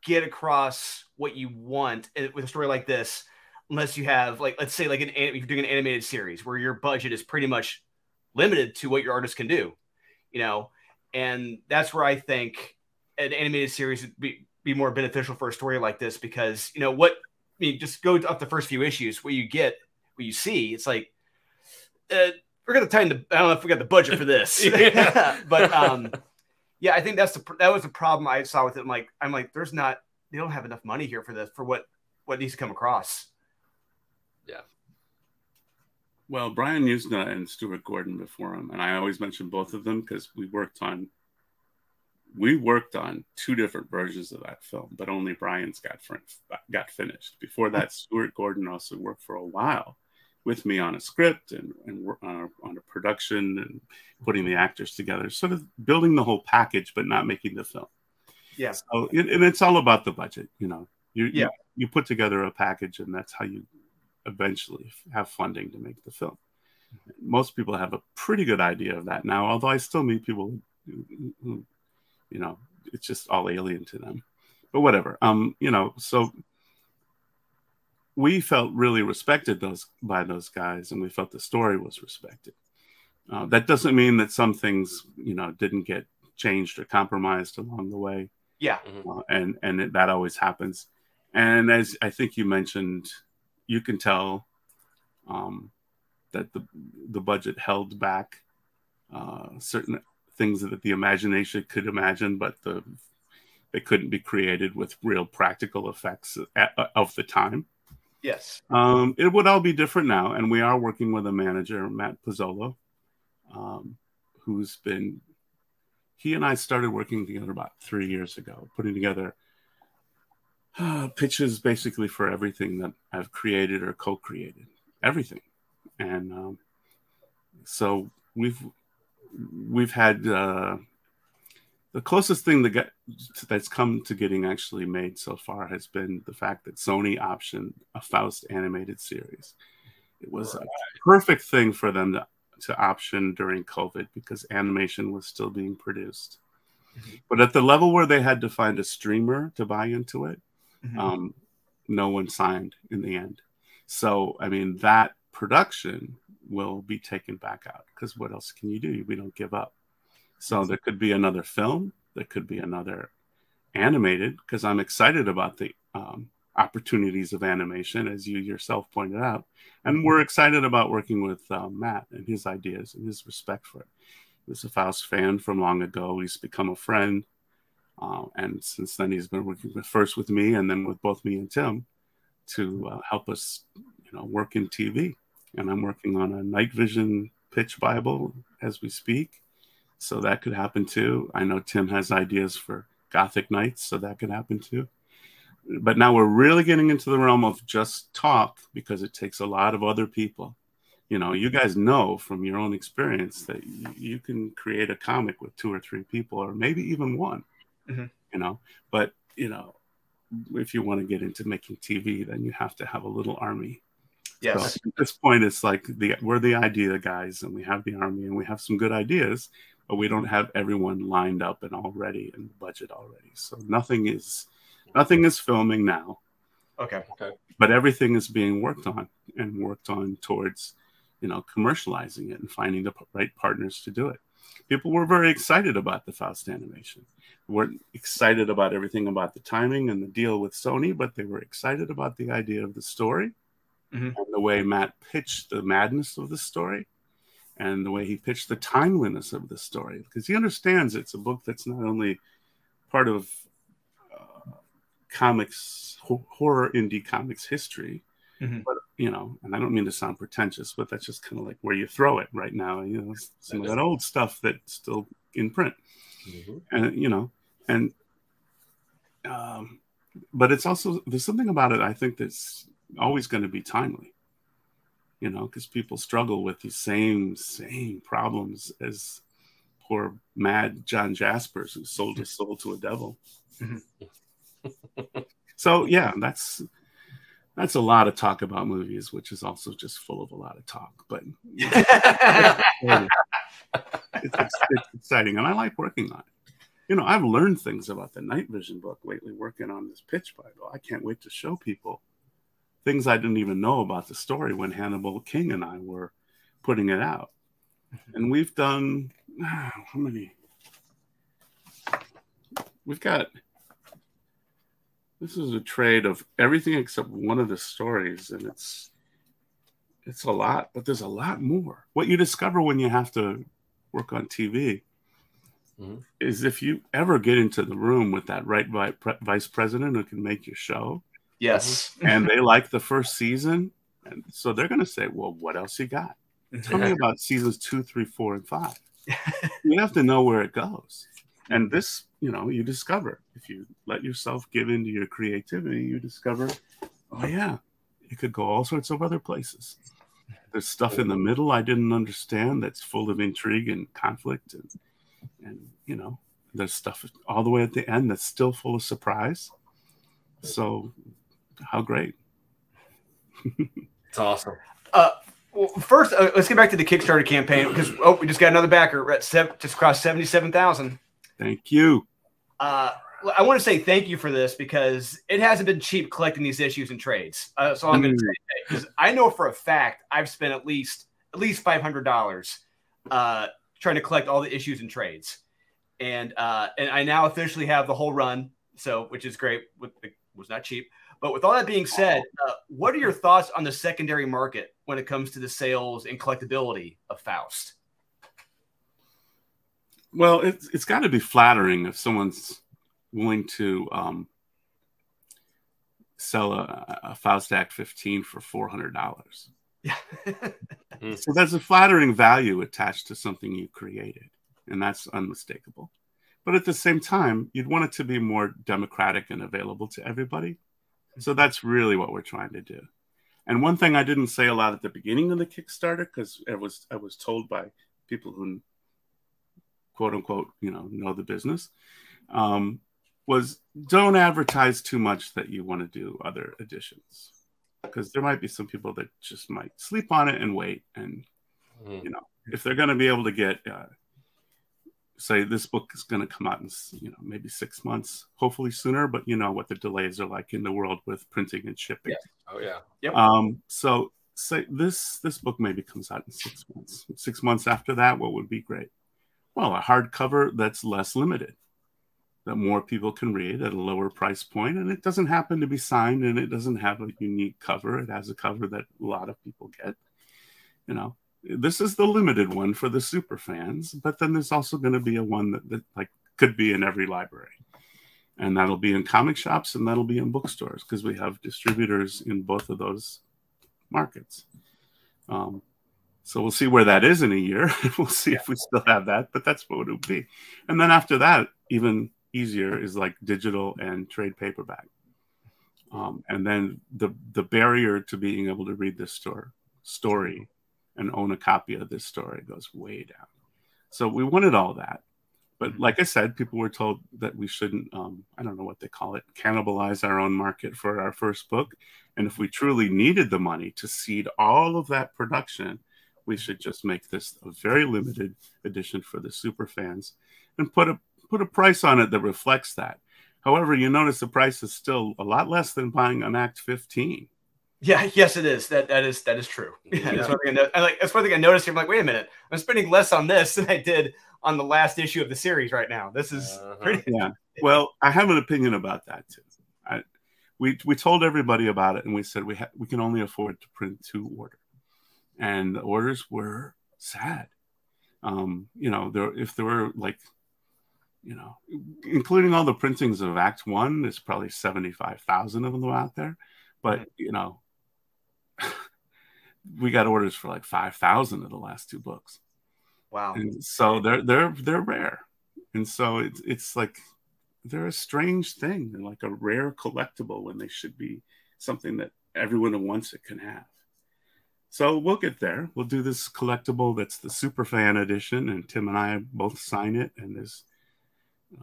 get across what you want with a story like this unless you have, like, let's say, like if you're doing an animated series where your budget is pretty much limited to what your artist can do, you know. And that's where I think an animated series would be more beneficial for a story like this, because, you know, just go up the first few issues, what you see, it's like, we're gonna tighten I don't know if we got the budget for this. But yeah, I think that was the problem I saw with it. I'm like, they don't have enough money here for this, for what needs to come across. Yeah. Well, Brian Usna and Stuart Gordon before him, and I always mention both of them because we worked on 2 different versions of that film, but only Brian's got finished. Before that, Stuart Gordon also worked for a while with me on a script and on a production and putting the actors together, sort of building the whole package, but not making the film. Yeah. So, and it's all about the budget, you know. You put together a package, and that's how you eventually have funding to make the film. Most people have a pretty good idea of that now, although I still meet people who you know, it's just all alien to them. But whatever. You know, so we felt really respected by those guys, and we felt the story was respected. That doesn't mean that some things, you know, didn't get changed or compromised along the way. Yeah. And that always happens. And as I think you mentioned, you can tell that the budget held back certain things that the imagination could imagine, but they couldn't be created with real practical effects of the time. Yes. It would all be different now, and we are working with a manager, Matt Pizzolo, he and I started working together about 3 years ago, putting together pitches basically for everything that I've created or co-created, everything. And so we've had the closest thing that's come to getting actually made so far has been the fact that Sony optioned a Faust animated series. It was a perfect thing for them to option during COVID because animation was still being produced. Mm-hmm. But at the level where they had to find a streamer to buy into it, mm-hmm. No one signed in the end. So, I mean, that production will be taken back out because what else can you do? We don't give up. So there could be another film. There could be another animated, because I'm excited about the opportunities of animation, as you yourself pointed out. And we're excited about working with Matt and his ideas and his respect for it. He was a Faust fan from long ago. He's become a friend. And since then, he's been working first with me and then with both me and Tim to help us, work in TV. And I'm working on a night vision pitch Bible as we speak. So that could happen too. I know Tim has ideas for Gothic Nights, so that could happen too. But now we're really getting into the realm of just talk, because it takes a lot of other people. You guys know from your own experience that you can create a comic with 2 or 3 people, or maybe even one, mm-hmm. But, if you want to get into making TV, then you have to have a little army. Yes. So at this point, it's like we're the idea guys, and we have the army, and we have some good ideas, but we don't have everyone lined up and all ready and the budget already. So nothing is filming now. Okay. But everything is being worked on towards, commercializing it and finding the right partners to do it. People were very excited about the Faust animation. They weren't excited about everything about the timing and the deal with Sony, but they were excited about the idea of the story. Mm-hmm. And the way Matt pitched the madness of the story, and the way he pitched the timeliness of the story, because he understands it's a book that's not only part of comics, horror indie comics history, mm-hmm. but and I don't mean to sound pretentious, but that's just kind of like where you throw it right now. Some of that old stuff that's still in print, mm-hmm. But it's also, there's something about it I think that's always going to be timely, because people struggle with these same problems as poor mad John Jaspers, who sold his soul to a devil. Mm-hmm. So yeah, That's a lot of talk about movies, which is also just full of a lot of talk. But it's exciting, and I like working on it. You know, I've learned things about the Night Vision book lately working on this pitch Bible. I can't wait to show people things I didn't even know about the story when Hannibal King and I were putting it out. And we've done, how many? We've got, this is a trade of everything except one of the stories, and it's a lot, but there's a lot more. What you discover when you have to work on TV is if you ever get into the room with that right vice president who can make your show. Yes. And they like the first season. And so they're going to say, well, what else you got? Tell me about seasons 2, 3, 4, and 5. You have to know where it goes. And this, you know, you discover, if you let yourself give into your creativity, you discover, oh yeah, it could go all sorts of other places. There's stuff in the middle I didn't understand that's full of intrigue and conflict. And you know, there's stuff all the way at the end that's still full of surprise. So how great. It's awesome. Well, first, let's get back to the Kickstarter campaign, because we just got another backer. We're at just crossed 77,000. Thank you. I want to say thank you for this, because it hasn't been cheap collecting these issues and trades. So I'm going to say, because I know for a fact I've spent at least $500 trying to collect all the issues and trades, and I now officially have the whole run. So, which is great. It was not cheap. But with all that being said, what are your thoughts on the secondary market when it comes to the sales and collectability of Faust? Well, it's got to be flattering if someone's willing to sell a Faust Act 15 for $400. Yeah. So there's a flattering value attached to something you created, and that's unmistakable. But at the same time, you'd want it to be more democratic and available to everybody. So that's really what we're trying to do. And one thing I didn't say a lot at the beginning of the Kickstarter, because I was told by people who, quote unquote, know the business, was don't advertise too much that you want to do other editions, because there might be some people that just might sleep on it and wait. And, if they're going to be able to get, say this book is going to come out in, maybe 6 months, hopefully sooner, but you know what the delays are like in the world with printing and shipping. Yeah. Oh yeah. Yep. So say this book maybe comes out in 6 months. 6 months after that, what would be great? Well, a hardcover that's less limited, that more people can read at a lower price point, and it doesn't happen to be signed, and it doesn't have a unique cover. It has a cover that a lot of people get. This is the limited one for the super fans, but then there's also going to be a one that like could be in every library, and that'll be in comic shops and that'll be in bookstores, because we have distributors in both of those markets. So we'll see where that is in a year. We'll see if we still have that, but that's what it will be. And then after that, even easier is like digital and trade paperback. And then the barrier to being able to read this story and own a copy of this story goes way down. So we wanted all that. But like I said, people were told that we shouldn't, I don't know what they call it, cannibalize our own market for our first book. And if we truly needed the money to seed all of that production, we should just make this a very limited edition for the super fans and put a price on it that reflects that. However, you notice the price is still a lot less than buying an Act 15. Yeah, yes, it is. That is true. Yeah, that's one thing that's one thing I noticed. I'm like, wait a minute, I'm spending less on this than I did on the last issue of the series right now. This is pretty. Yeah. Well, I have an opinion about that too. We told everybody about it, and we said we can only afford to print 2 orders, and the orders were sad. If there were like, including all the printings of Act 1, there's probably 75,000 of them out there, but we got orders for like 5,000 of the last 2 books. Wow. And so they're rare. And so it's like they're a strange thing. They're like a rare collectible when they should be something that everyone who wants it can have. So we'll get there. We'll do this collectible that's the super fan edition, and Tim and I both sign it, and there's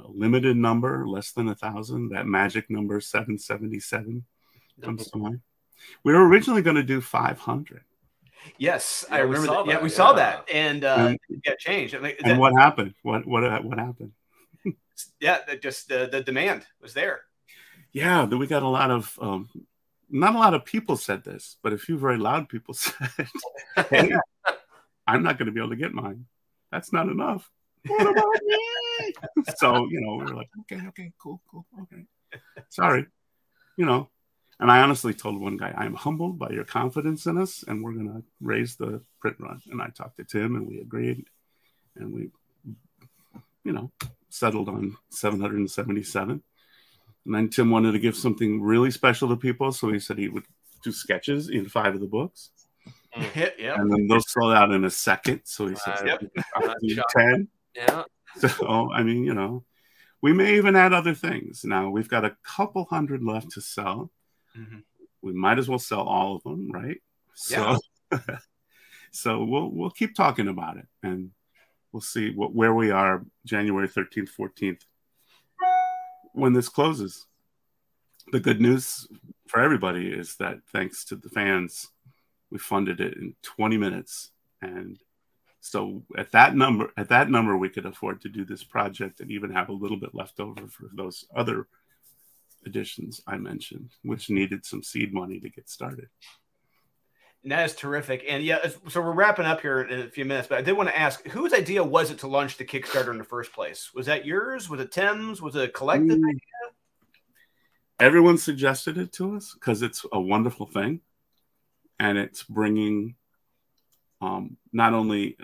a limited number, less than 1,000. That magic number 777 comes to mind. We were originally going to do 500. Yes, Yeah, I remember that. Yeah, we yeah. saw that, and it got changed. I mean, And what happened? What happened? Yeah, just the demand was there. Yeah, we got a lot of not a lot of people said this, but a few very loud people said, "Hey, I'm not going to be able to get mine. That's not enough. What about me?" So, we were like, okay, cool, okay. Sorry, And I honestly told one guy, I am humbled by your confidence in us, and we're going to raise the print run. And I talked to Tim, and we agreed, and we, settled on 777. And then Tim wanted to give something really special to people, so he said he would do sketches in 5 of the books. Yeah. And then those sold out in a second, so he said, 10. Yeah. So, I mean, we may even add other things. Now, we've got a couple hundred left to sell. Mm-hmm. We might as well sell all of them, right? Yeah. So we'll keep talking about it, and we'll see where we are January 13th, 14th, when this closes. The good news for everybody is that thanks to the fans, we funded it in 20 minutes. And so at that number, we could afford to do this project and even have a little bit left over for those other editions I mentioned, which needed some seed money to get started. And that is terrific. And yeah, so we're wrapping up here in a few minutes, but I did want to ask, whose idea was it to launch the Kickstarter in the first place? Was that yours? Was it Tim's? Was it a collective idea? Everyone suggested it to us because it's a wonderful thing. And it's bringing not only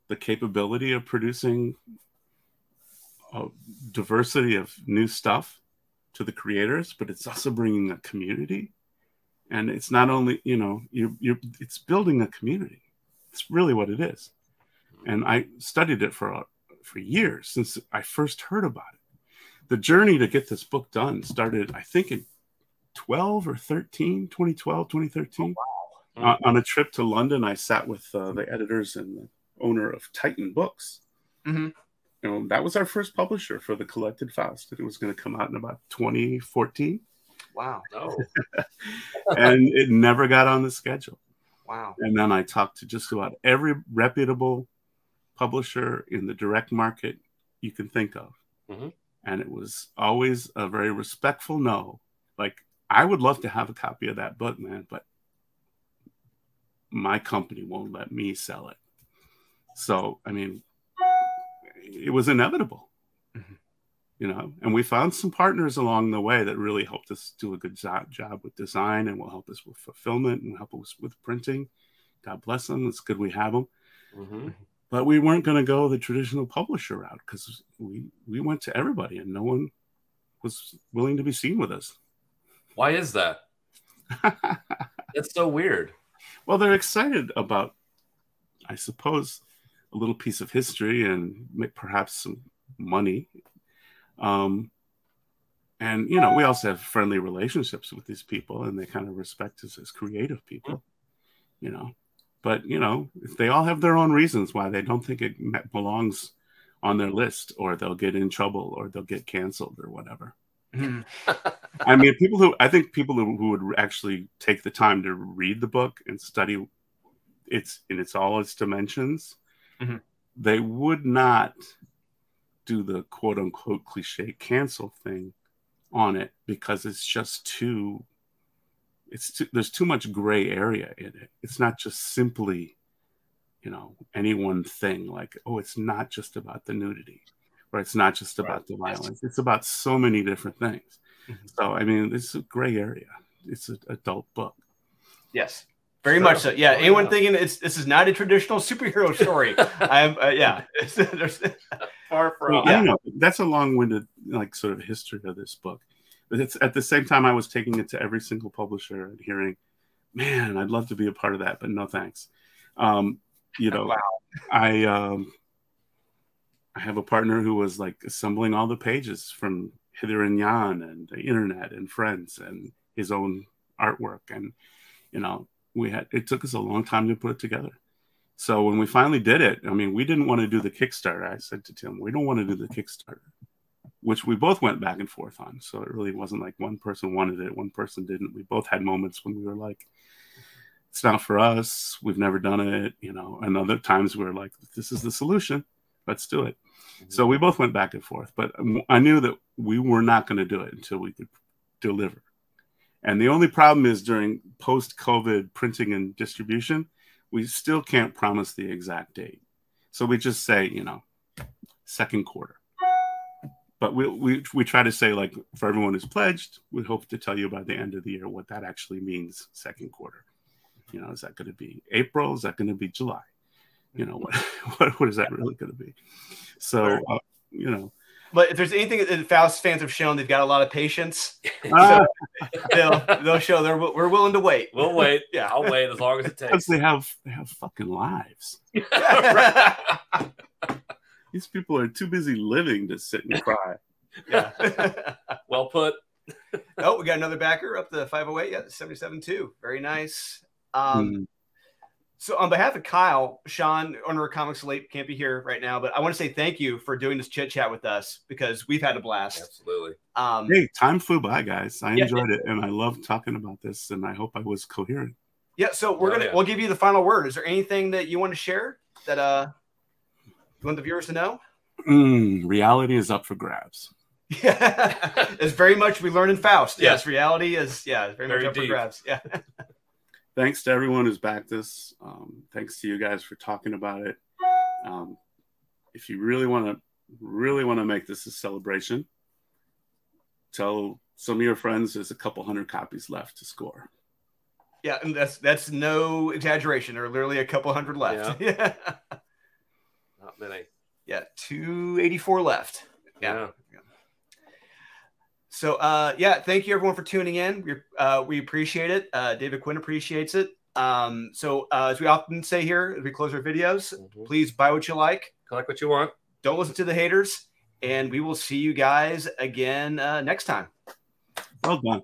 the capability of producing a diversity of new stuff to the creators, but it's also bringing a community. And it's not only, it's building a community. It's really what it is. And I studied it for years since I first heard about it. The journey to get this book done started, I think, in 2013. Oh, wow. On a trip to London, I sat with the editors and the owner of Titan Books. Mm-hmm. That was our first publisher for the collected Faust. It was going to come out in about 2014. Wow. Oh. And it never got on the schedule. Wow. And then I talked to just about every reputable publisher in the direct market you can think of. Mm-hmm. And it was always a very respectful no. Like, I would love to have a copy of that book, man, but my company won't let me sell it. So, I mean, it was inevitable. Mm-hmm. And we found some partners along the way that really helped us do a good job with design and will help us with fulfillment and help us with printing. God bless them. It's good we have them. Mm-hmm. But we weren't going to go the traditional publisher route because we went to everybody and no one was willing to be seen with us. Why is that? That's so weird. Well, they're excited about, I suppose, a little piece of history and perhaps some money. And, we also have friendly relationships with these people and they kind of respect us as creative people, But, if they all have their own reasons why they don't think it belongs on their list, or they'll get in trouble, or they'll get canceled, or whatever. I mean, people who would actually take the time to read the book and study all its dimensions, mm-hmm. they would not do the quote unquote cliche cancel thing on it because it's just there's too much gray area in it. It's not just simply, any one thing like, oh, it's not just about the nudity, or it's not just about the violence. It's about so many different things. Mm-hmm. So, I mean, it's a gray area. It's an adult book. Yes, very much so. Yeah, anyone thinking this is not a traditional superhero story. There's far from. Well, I don't know. That's a long-winded, sort of history of this book. But it's at the same time I was taking it to every single publisher and hearing, man, I'd love to be a part of that, but no thanks. Wow. I have a partner who was assembling all the pages from hither and yon and the internet and friends and his own artwork. And, it took us a long time to put it together. So when we finally did it, I mean, we didn't want to do the Kickstarter. I said to Tim, we don't want to do the Kickstarter. which we both went back and forth on. So it really wasn't like one person wanted it, one person didn't. We both had moments when we were like, it's not for us. We've never done it, you know. And other times we were like, this is the solution. Let's do it. So we both went back and forth. But I knew that we were not going to do it until we could deliver. And the only problem is during post-COVID printing and distribution, we still can't promise the exact date. So we just say, you know, second quarter. But we try to say, like, for everyone who's pledged, we hope to tell you by the end of the year what that actually means, second quarter. You know, is that going to be April? Is that going to be July? You know, what is that really going to be? So, you know. But if there's anything that Faust fans have shown, they've got a lot of patience. So they'll show we're willing to wait. We'll wait. Yeah, I'll wait as long as it takes. Because they have fucking lives. These people are too busy living to sit and cry. Yeah. Well put. Oh, we got another backer up to 508. Yeah, 77.2. Very nice. So on behalf of Kyle, Sean, owner of Comics Late, can't be here right now, but I want to say thank you for doing this chit chat with us because we've had a blast. Absolutely. Hey, time flew by, guys. I enjoyed it, and I love talking about this, and I hope I was coherent. Yeah, so we'll give you the final word. Is there anything that you want to share that you want the viewers to know? Reality is up for grabs. Yeah, it's very much we learned in Faust. Yes, reality is very much up for grabs. Yeah. Thanks to everyone who's backed this. Thanks to you guys for talking about it. If you really want to make this a celebration, tell some of your friends there's a couple hundred copies left to score. Yeah, and that's no exaggeration. There are literally a couple hundred left. Yeah. Not many. Yeah, 284 left. Yeah. So, thank you everyone for tuning in. We appreciate it. David Quinn appreciates it. So, as we often say here, as we close our videos, please buy what you like. Collect what you want. Don't listen to the haters. And we will see you guys again next time. Well done.